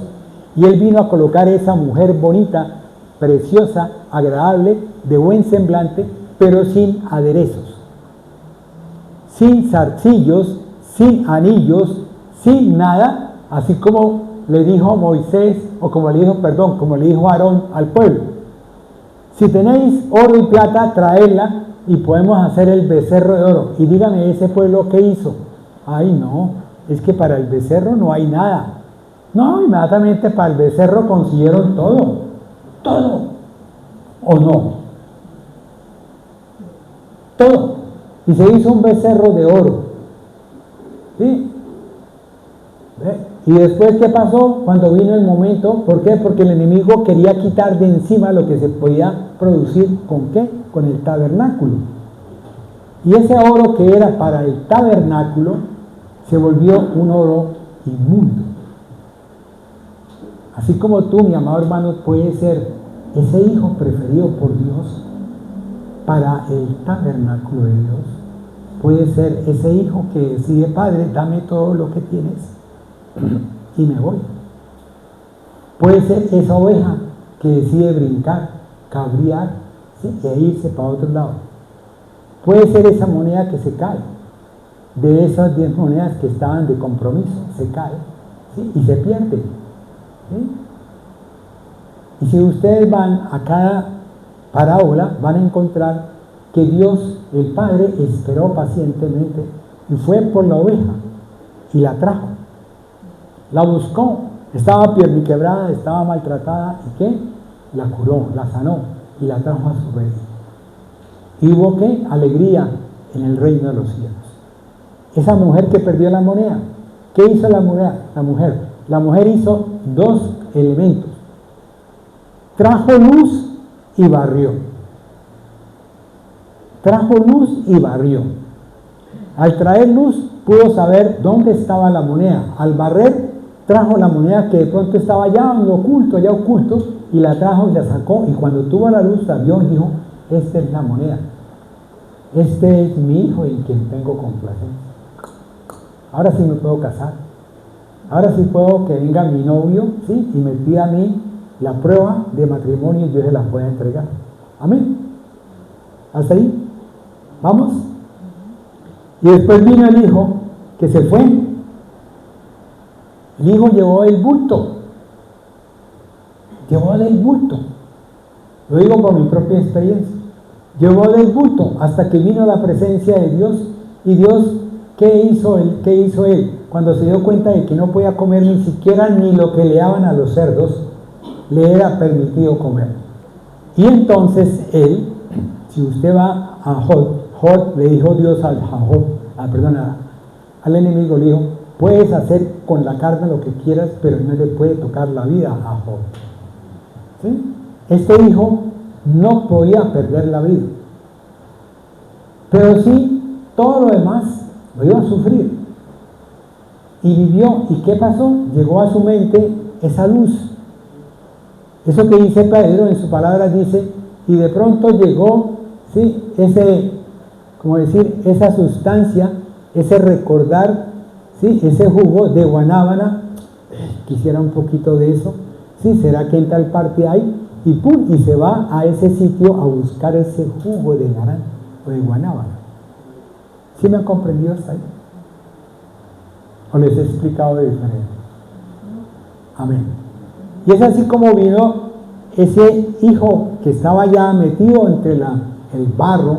y Él vino a colocar esa mujer bonita, preciosa, agradable, de buen semblante, pero sin aderezos, sin zarcillos, sin anillos, sin nada, así como le dijo Moisés, o como le dijo Aarón al pueblo. Si tenéis oro y plata, traedla y podemos hacer el becerro de oro. Y dígame, ese pueblo, ¿qué hizo? Ay, no, es que para el becerro no hay nada. No, inmediatamente para el becerro consiguieron todo, ¿o no? Todo. Y se hizo un becerro de oro. ¿Sí? Y después, ¿qué pasó? Cuando vino el momento, ¿por qué? Porque el enemigo quería quitar de encima lo que se podía producir, ¿con qué? Con el tabernáculo. Y ese oro que era para el tabernáculo se volvió un oro inmundo. Así como tú, mi amado hermano, puedes ser ese hijo preferido por Dios para el tabernáculo de Dios. Puede ser ese hijo que decide, Padre, dame todo lo que tienes y me voy. Puede ser esa oveja que decide brincar, cabrear, ¿sí? E irse para otro lado. Puede ser esa moneda que se cae, de esas 10 monedas que estaban de compromiso, se cae, ¿sí? Y se pierde, ¿sí? Y si ustedes van a cada parábola, van a encontrar que Dios, el Padre, esperó pacientemente y fue por la oveja y la trajo. La buscó, estaba pierniquebrada, estaba maltratada, ¿y qué? La curó, la sanó y la trajo a su reino. Y hubo, ¿qué? Alegría en el reino de los cielos. Esa mujer que perdió la moneda, ¿qué hizo la mujer? La mujer hizo 2 elementos. Trajo luz y barrió. Trajo luz y barrió. Al traer luz pudo saber dónde estaba la moneda. Al barrer trajo la moneda que de pronto estaba allá oculto, y la trajo y la sacó, y cuando tuvo la luz la vio y dijo, esta es la moneda, este es mi hijo en quien tengo complacencia. Ahora sí me puedo casar, ahora sí puedo que venga mi novio, ¿sí? Y me pida a mí la prueba de matrimonio y yo se la pueda entregar. Amén. ¿Hasta ahí? ¿Vamos? Y después vino el hijo que se fue. El hijo llevó el bulto. Lo digo por mi propia experiencia. Llevó del bulto hasta que vino la presencia de Dios. Y Dios, ¿qué hizo él? Cuando se dio cuenta de que no podía comer ni siquiera ni lo que le daban a los cerdos, le era permitido comer. Y entonces él, si usted va a Job, le dijo Dios al enemigo, le dijo, puedes hacer con la carne lo que quieras, pero no le puede tocar la vida a Job. ¿Sí? Este hijo no podía perder la vida, pero sí todo lo demás lo iba a sufrir. Y vivió, ¿y qué pasó? Llegó a su mente esa luz. Eso que dice Pedro en su palabra dice, y de pronto llegó, ¿sí? Esa sustancia, ese recordar, ¿sí? Ese jugo de guanábana, quisiera un poquito de eso, ¿sí? ¿Será que en tal parte hay? Y pum, y se va a ese sitio a buscar ese jugo de naranja o de guanábana. ¿Sí me han comprendido hasta ahí? ¿O les he explicado de diferente? Amén. Y es así como vino ese hijo que estaba ya metido entre el barro,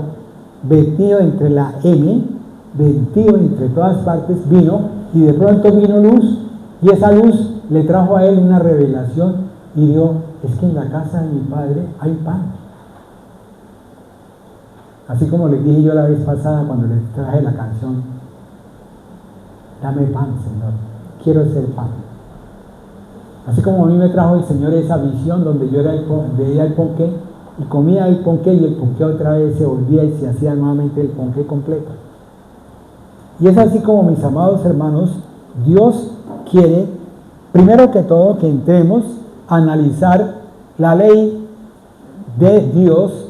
metido entre la M, metido entre todas partes, vino, y de pronto vino luz, y esa luz le trajo a él una revelación, y dijo, es que en la casa de mi padre hay pan. Así como les dije yo la vez pasada cuando les traje la canción, dame pan, Señor, quiero ser pan. Así como a mí me trajo el Señor esa visión donde yo veía el ponqué y comía el ponqué, y el ponqué otra vez se volvía y se hacía nuevamente el ponqué completo. Y es así como, mis amados hermanos, Dios quiere, primero que todo, que entremos a analizar la ley de Dios,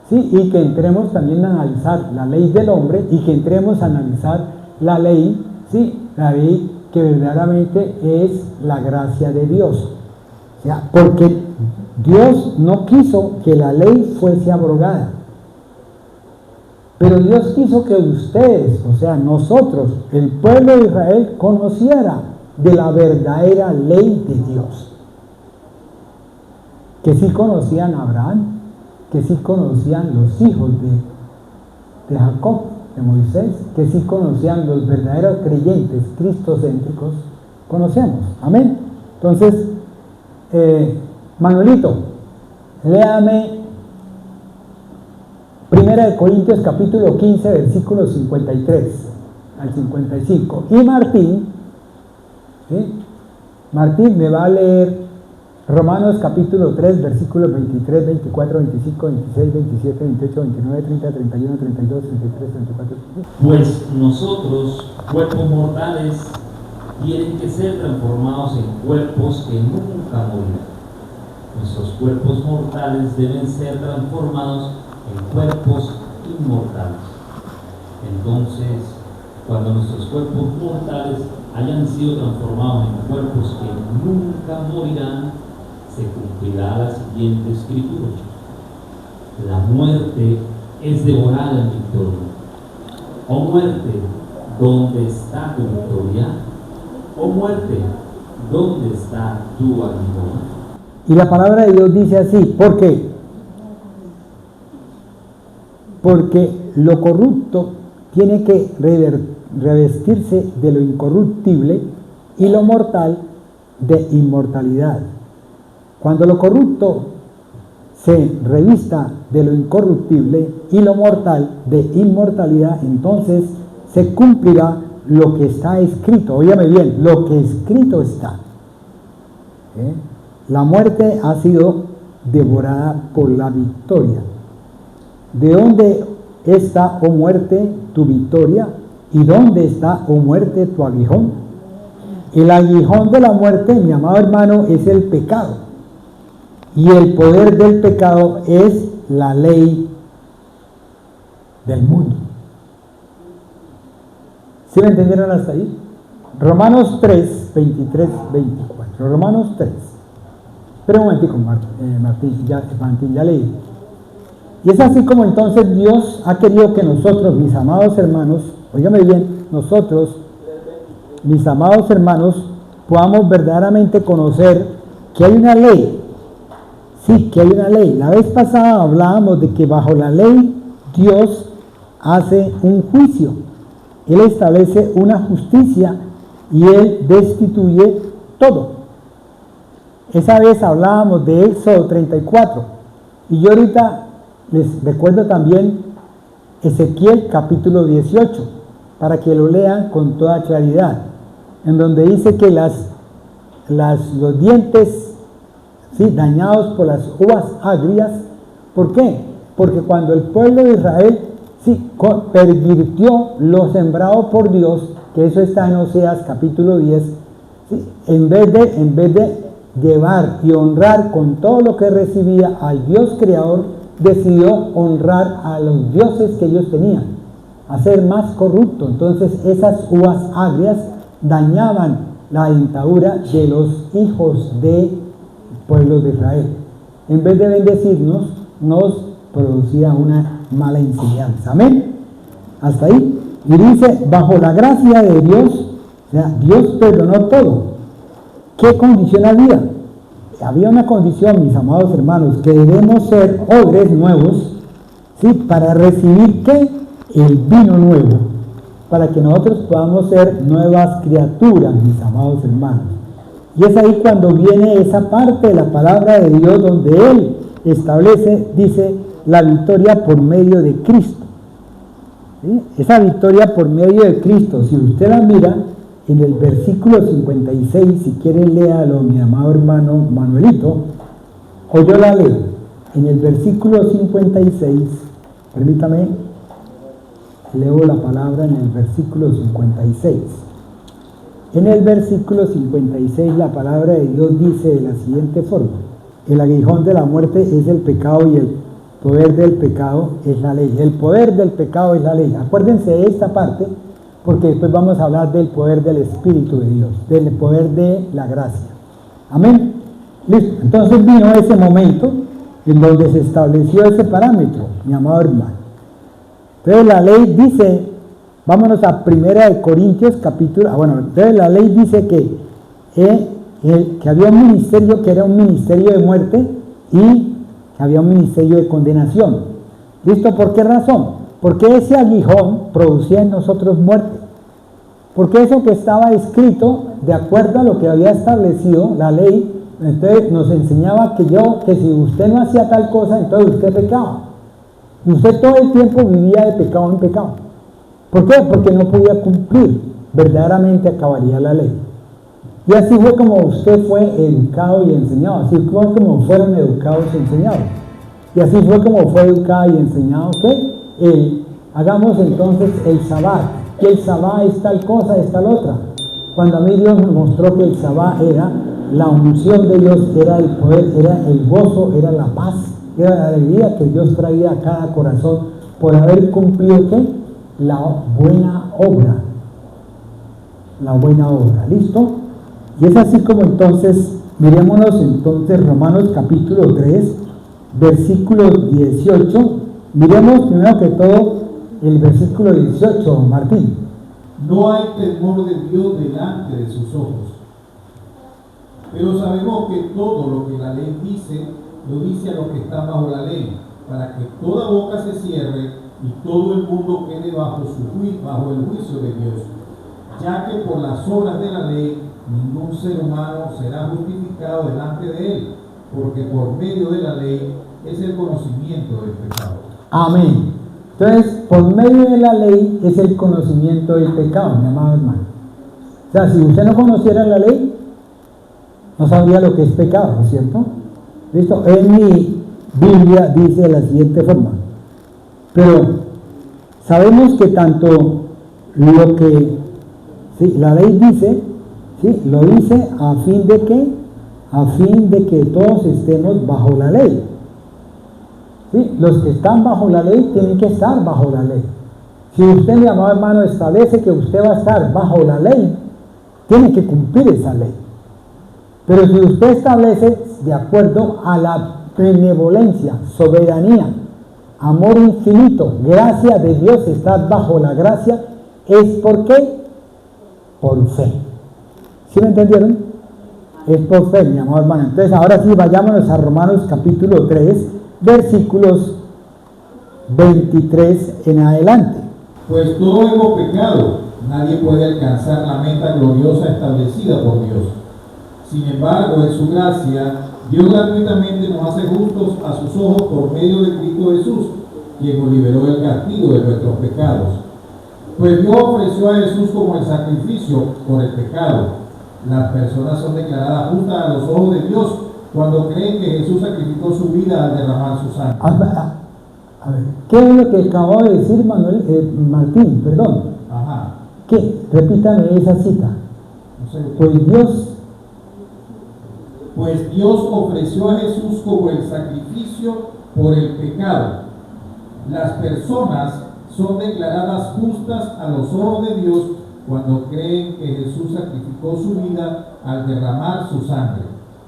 ¿sí? Y que entremos también a analizar la ley del hombre, y que entremos a analizar la ley, ¿sí? La ley que verdaderamente es la gracia de Dios. O sea, porque Dios no quiso que la ley fuese abrogada, pero Dios quiso que ustedes, o sea, nosotros, el pueblo de Israel, conociera de la verdadera ley de Dios. Que sí conocían a Abraham, que sí conocían los hijos de Jacob, de Moisés, que sí conocían los verdaderos creyentes cristocéntricos, conocemos. Amén. Entonces, Manuelito, léame 1 Corintios capítulo 15, versículos 53 al 55. Y Martín, ¿sí? Martín me va a leer Romanos capítulo 3, versículos 23, 24, 25, 26, 27, 28, 29, 30, 31, 32, 33, 34. Pues nosotros, cuerpos mortales, tienen que ser transformados en cuerpos que nunca morirán. Nuestros cuerpos mortales deben ser transformados en cuerpos inmortales. Entonces, cuando nuestros cuerpos mortales hayan sido transformados en cuerpos que nunca morirán, se cumplirá la siguiente escritura: la muerte es devorada en victoria. Oh muerte, ¿dónde está tu victoria? Oh muerte, ¿dónde está tu aguijón? Y la palabra de Dios dice así, ¿por qué? Porque lo corrupto tiene que revestirse de lo incorruptible y lo mortal de inmortalidad. Cuando lo corrupto se revista de lo incorruptible y lo mortal de inmortalidad, entonces se cumplirá lo que está escrito. Óyame bien, lo que escrito está. La muerte ha sido devorada por la victoria. ¿De dónde está, oh muerte, tu victoria? ¿Y dónde está, oh muerte, tu aguijón? El aguijón de la muerte, mi amado hermano, es el pecado. Y el poder del pecado es la ley del mundo. ¿Sí me entendieron hasta ahí? Romanos 3, 23, 24. Romanos 3. Espera un momentico, Martín, ya leí. Y es así como entonces Dios ha querido que nosotros, mis amados hermanos, óigame bien, nosotros, mis amados hermanos, podamos verdaderamente conocer que hay una ley. Sí, que hay una ley. La vez pasada hablábamos de que bajo la ley Dios hace un juicio. Él establece una justicia y Él destituye todo. Esa vez hablábamos de Éxodo 34. Y yo ahorita les recuerdo también Ezequiel capítulo 18, para que lo lean con toda claridad, en donde dice que los dientes, ¿sí?, dañados por las uvas agrias. ¿Por qué? Porque cuando el pueblo de Israel, sí, pervirtió lo sembrado por Dios, que eso está en Oseas capítulo 10, ¿sí?, en vez de llevar y honrar con todo lo que recibía al Dios creador, decidió honrar a los dioses que ellos tenían, hacer más corrupto. Entonces esas uvas agrias dañaban la dentadura de los hijos de pueblos de Israel. En vez de bendecirnos, nos producía una mala enseñanza. Amén. Hasta ahí. Y dice, bajo la gracia de Dios, o sea, Dios perdonó todo. ¿Qué condición había? Había una condición, mis amados hermanos, que debemos ser odres nuevos, ¿sí? Para recibir, ¿qué? El vino nuevo, para que nosotros podamos ser nuevas criaturas, mis amados hermanos. Y es ahí cuando viene esa parte de la palabra de Dios donde Él establece, dice, la victoria por medio de Cristo. ¿Sí? Esa victoria por medio de Cristo, si usted la mira en el versículo 56, si quiere léalo, mi amado hermano Manuelito, o yo la leo. En el versículo 56, permítame, leo la palabra en el versículo 56. En el versículo 56 la palabra de Dios dice de la siguiente forma: el aguijón de la muerte es el pecado y el poder del pecado es la ley. El poder del pecado es la ley. Acuérdense de esta parte, porque después vamos a hablar del poder del Espíritu de Dios, del poder de la gracia. Amén. Listo. Entonces vino ese momento en donde se estableció ese parámetro, mi amado hermano. Entonces la ley dice, vámonos a 1 Corintios capítulo, entonces la ley dice que había un ministerio que era un ministerio de muerte y que había un ministerio de condenación. ¿Listo? ¿Por qué razón? Porque ese aguijón producía en nosotros muerte. Porque eso que estaba escrito, de acuerdo a lo que había establecido la ley, entonces nos enseñaba que si usted no hacía tal cosa, entonces usted pecaba. Y usted todo el tiempo vivía de pecado en pecado. ¿Por qué? Porque no podía cumplir. Verdaderamente acabaría la ley. Y así fue como usted fue educado y enseñado. Así fue como fueron educados y enseñados. Y así fue como fue educado y enseñado que hagamos entonces el sabbat. Que el sabbat es tal cosa, es tal otra. Cuando a mí Dios me mostró que el sabbat era la unción de Dios, era el poder, era el gozo, era la paz, era la alegría que Dios traía a cada corazón por haber cumplido ¿qué? La buena obra. La buena obra. ¿Listo? Y es así como entonces, mirémonos entonces Romanos capítulo 3, versículo 18. Miremos primero que todo el versículo 18, Martín. No hay temor de Dios delante de sus ojos. Pero sabemos que todo lo que la ley dice, lo dice a los que están bajo la ley, para que toda boca se cierre y todo el mundo quede bajo el juicio de Dios. Ya que por las obras de la ley ningún ser humano será justificado delante de él, porque por medio de la ley es el conocimiento del pecado. Amén. Entonces, por medio de la ley es el conocimiento del pecado, mi amado hermano. O sea, si usted no conociera la ley, no sabría lo que es pecado, ¿no es cierto? ¿Listo? En mi Biblia dice de la siguiente forma: pero sabemos que tanto lo que la ley dice, ¿sí? Lo dice a fin de que, todos estemos bajo la ley. ¿Sí? Los que están bajo la ley tienen que estar bajo la ley. Si usted, mi amado hermano, establece que usted va a estar bajo la ley, tiene que cumplir esa ley. Pero si usted establece de acuerdo a la benevolencia, soberanía, amor infinito, gracia de Dios, estar bajo la gracia, ¿es por qué? Por fe. ¿Sí me entendieron? Es por fe, mi amado hermano. Entonces, ahora sí, vayámonos a Romanos capítulo 3, versículos 23 en adelante. Pues todos hemos pecado, nadie puede alcanzar la meta gloriosa establecida por Dios. Sin embargo, en su gracia, Dios gratuitamente nos hace justos a sus ojos por medio de Cristo Jesús, quien nos liberó del castigo de nuestros pecados. Pues Dios ofreció a Jesús como el sacrificio por el pecado. Las personas son declaradas justas a los ojos de Dios cuando creen que Jesús sacrificó su vida al derramar su sangre. A ver, ¿qué es lo que acabó de decir Martín? Perdón. Ajá. ¿Qué? Repítame esa cita. No sé. Pues pues Dios ofreció a Jesús como el sacrificio por el pecado. Las personas son declaradas justas a los ojos de Dios cuando creen que Jesús sacrificó su vida al derramar su sangre.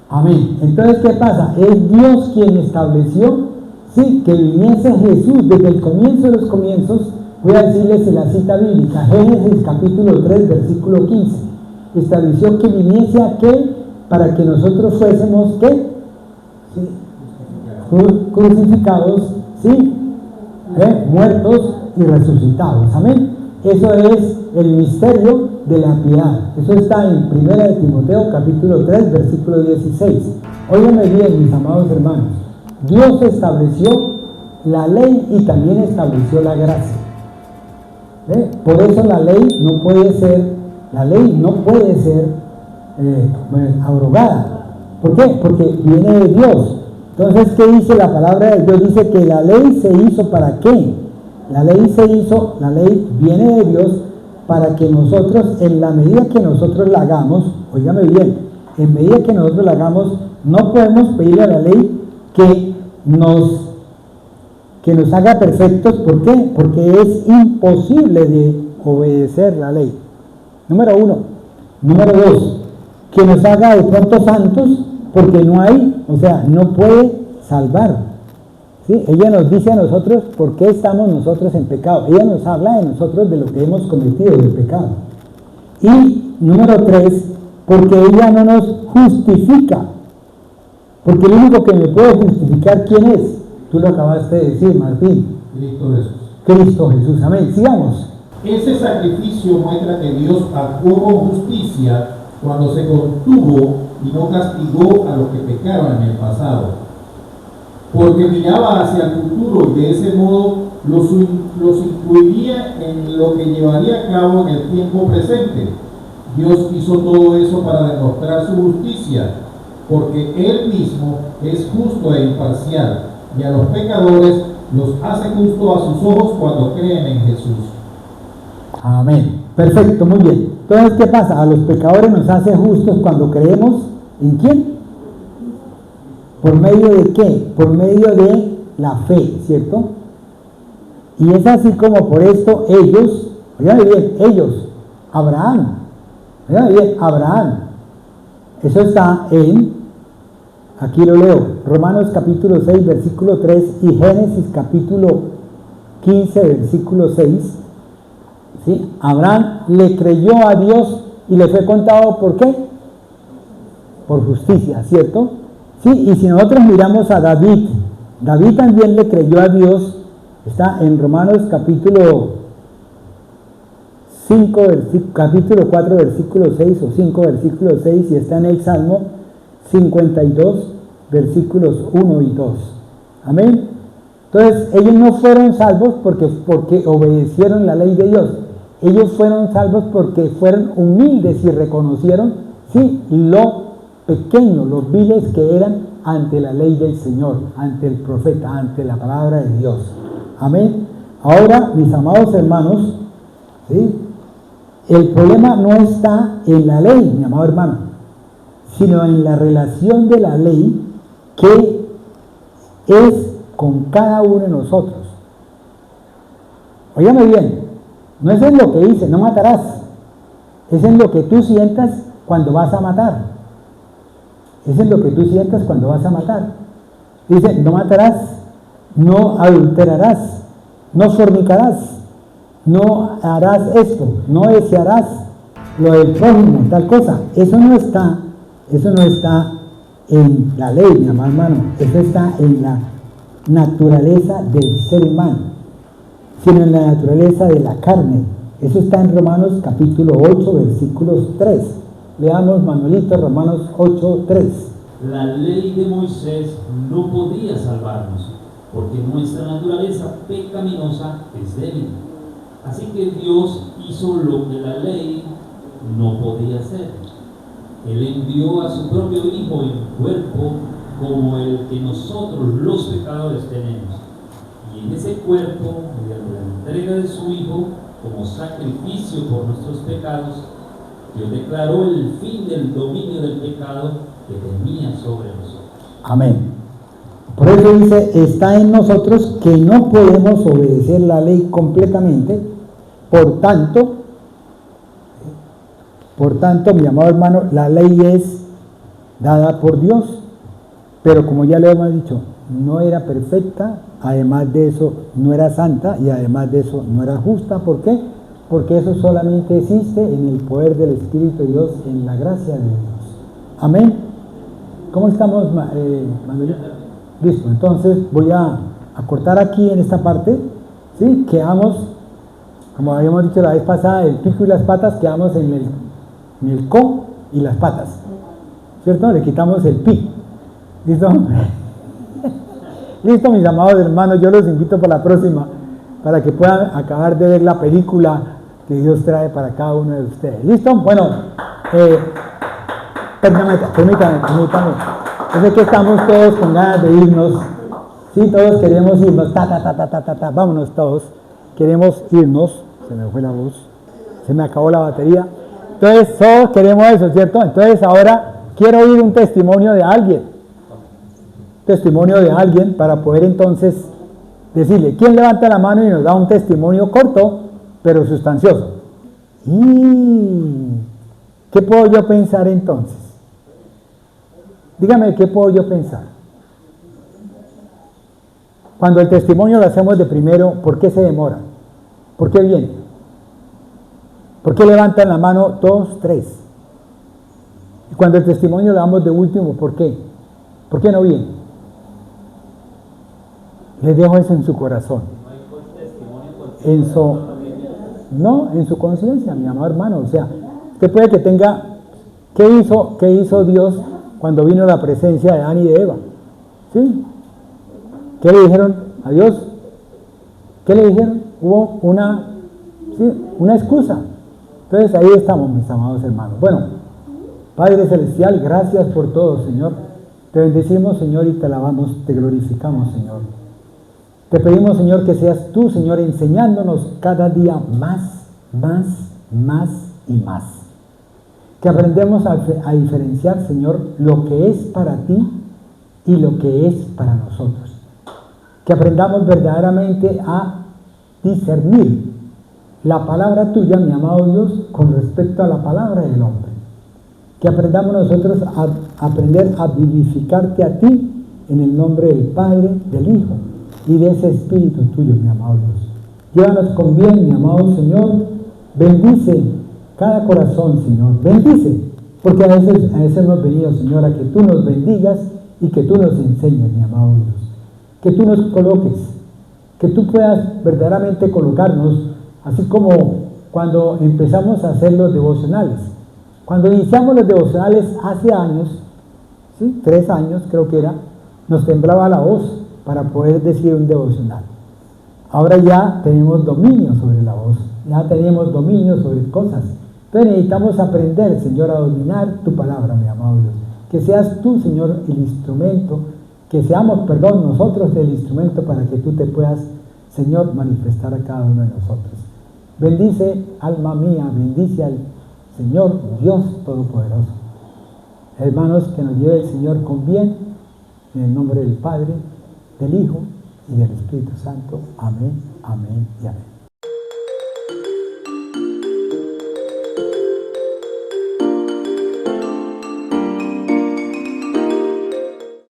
Amén. Entonces, ¿qué pasa? Es Dios quien estableció, sí, que viniese Jesús desde el comienzo de los comienzos. Voy a decirles la cita bíblica, Génesis capítulo 3, versículo 15. Estableció que viniese aquel para que nosotros fuésemos, ¿qué? Sí. Crucificados, ¿sí? Muertos y resucitados. Amén. Eso es el misterio de la piedad. Eso está en 1 de Timoteo capítulo 3, versículo 16. Óigame bien, mis amados hermanos. Dios estableció la ley y también estableció la gracia. Por eso la ley no puede ser abrogada. ¿Por qué? Porque viene de Dios. Entonces, ¿qué dice la palabra de Dios? Dice que la ley se hizo ¿para qué? La ley viene de Dios para que nosotros, en la medida que nosotros la hagamos, óigame bien, en medida que nosotros la hagamos, no podemos pedirle a la ley que nos haga perfectos. ¿Por qué? Porque es imposible de obedecer la ley. Número uno. Número dos, que nos haga de pronto santos, porque no puede salvar. ¿Sí? Ella nos dice a nosotros por qué estamos nosotros en pecado. Ella nos habla de nosotros, de lo que hemos cometido, del pecado. Y número tres, porque ella no nos justifica. Porque el único que me puede justificar, ¿quién es? Tú lo acabaste de decir, Martín. Cristo Jesús. Cristo Jesús. Amén. Sigamos. Ese sacrificio muestra que Dios actuó con justicia cuando se contuvo y no castigó a los que pecaron en el pasado, porque miraba hacia el futuro y de ese modo los incluiría en lo que llevaría a cabo en el tiempo presente. Dios hizo todo eso para demostrar su justicia, porque Él mismo es justo e imparcial, y a los pecadores los hace justos a sus ojos cuando creen en Jesús. Amén. Perfecto, muy bien. Entonces, ¿qué pasa? A los pecadores nos hace justos cuando creemos ¿en quién? ¿Por medio de qué? Por medio de la fe, ¿cierto? Y es así como por esto ellos, Abraham, eso está aquí lo leo, Romanos capítulo 6, versículo 3 y Génesis capítulo 15, versículo 6, ¿sí? Abraham le creyó a Dios y le fue contado, ¿por qué? Por justicia, ¿cierto? Sí, y si nosotros miramos a David también le creyó a Dios, está en Romanos capítulo 5, capítulo 4, versículo 6 o 5, versículo 6, y está en el Salmo 52, versículos 1 y 2. Amén. Entonces, ellos no fueron salvos porque obedecieron la ley de Dios. Ellos fueron salvos porque fueron humildes y reconocieron, sí, lo pequeños, los viles que eran ante la ley del Señor, ante el profeta, ante la palabra de Dios. Amén. Ahora, mis amados hermanos, ¿sí? El problema no está en la ley, mi amado hermano, sino en la relación de la ley que es con cada uno de nosotros. Óigame bien, no es en lo que dice, no matarás, es en lo que tú sientas cuando vas a matar. Es en lo que tú sientas cuando vas a matar. Dice, no matarás, no adulterarás, no fornicarás, no harás esto, no desearás lo del prójimo, tal cosa. Eso no está en la ley, mi amado hermano. Eso está en la naturaleza del ser humano, sino en la naturaleza de la carne. Eso está en Romanos capítulo 8, versículos 3. Leamos, Manuelito, Romanos 8, 3. La ley de Moisés no podía salvarnos, porque nuestra naturaleza pecaminosa es débil. Así que Dios hizo lo que la ley no podía hacer. Él envió a su propio Hijo en cuerpo como el que nosotros los pecadores tenemos. Y en ese cuerpo, mediante la entrega de su Hijo como sacrificio por nuestros pecados, Dios declaró el fin del dominio del pecado que tenía sobre nosotros. Amén. Por eso dice, está en nosotros que no podemos obedecer la ley completamente, por tanto, mi amado hermano, la ley es dada por Dios, pero como ya le hemos dicho, no era perfecta, además de eso no era santa y además de eso no era justa. ¿Por qué? Porque eso solamente existe en el poder del Espíritu de Dios, en la gracia de Dios. Amén. ¿Cómo estamos, Manuel? Listo, entonces voy a cortar aquí en esta parte, ¿sí? Quedamos, como habíamos dicho la vez pasada, el pico y las patas, quedamos en el co y las patas, ¿cierto? Le quitamos el pi. ¿Listo? Listo, mis amados hermanos, yo los invito para la próxima, para que puedan acabar de ver la película que Dios trae para cada uno de ustedes. ¿Listo? Bueno, permítame. Yo sé que estamos todos con ganas de irnos. Sí, todos queremos irnos. Vámonos todos. Queremos irnos. Se me fue la voz. Se me acabó la batería. Entonces, todos queremos eso, ¿cierto? Entonces, ahora quiero oír un testimonio de alguien. Testimonio de alguien para poder entonces decirle, ¿quién levanta la mano y nos da un testimonio corto, pero sustancioso? ¿Qué puedo yo pensar entonces? Dígame, ¿qué puedo yo pensar? Cuando el testimonio lo hacemos de primero, ¿por qué se demora? ¿Por qué viene? ¿Por qué levantan la mano 2, 3? Y cuando el testimonio lo damos de último, ¿por qué? ¿Por qué no viene? Les dejo eso en su corazón. En su conciencia, mi amado hermano. O sea, usted puede que tenga, ¿qué hizo Dios cuando vino la presencia de Adán y de Eva? ¿Sí? ¿Qué le dijeron a Dios? ¿Qué le dijeron? Hubo una excusa. Entonces ahí estamos, mis amados hermanos. Bueno, Padre Celestial, gracias por todo, Señor. Te bendecimos, Señor, y te alabamos, te glorificamos, Señor. Te pedimos, Señor, que seas tú, Señor, enseñándonos cada día más y más. Que aprendemos a diferenciar, Señor, lo que es para ti y lo que es para nosotros. Que aprendamos verdaderamente a discernir la palabra tuya, mi amado Dios, con respecto a la palabra del hombre. Que aprendamos nosotros a aprender a vivificarte a ti en el nombre del Padre, del Hijo y de ese Espíritu tuyo, mi amado Dios. Llévanos con bien, mi amado Señor. Bendice cada corazón, Señor. Bendice, porque a veces hemos venido, Señor, a que tú nos bendigas y que tú nos enseñes, mi amado Dios. Que tú nos coloques, que tú puedas verdaderamente colocarnos, así como cuando empezamos a hacer los devocionales. Cuando iniciamos los devocionales hace años, ¿sí? 3 años creo que era, nos temblaba la voz para poder decir un devocional. Ahora ya tenemos dominio sobre la voz, ya tenemos dominio sobre cosas. Entonces necesitamos aprender, Señor, a dominar tu palabra, mi amado Dios. Que seas tú, Señor, el instrumento, que seamos, nosotros el instrumento para que tú te puedas, Señor, manifestar a cada uno de nosotros. Bendice, alma mía, bendice al Señor Dios Todopoderoso. Hermanos, que nos lleve el Señor con bien, en el nombre del Padre, del Hijo y del Espíritu Santo. Amén, amén y amén.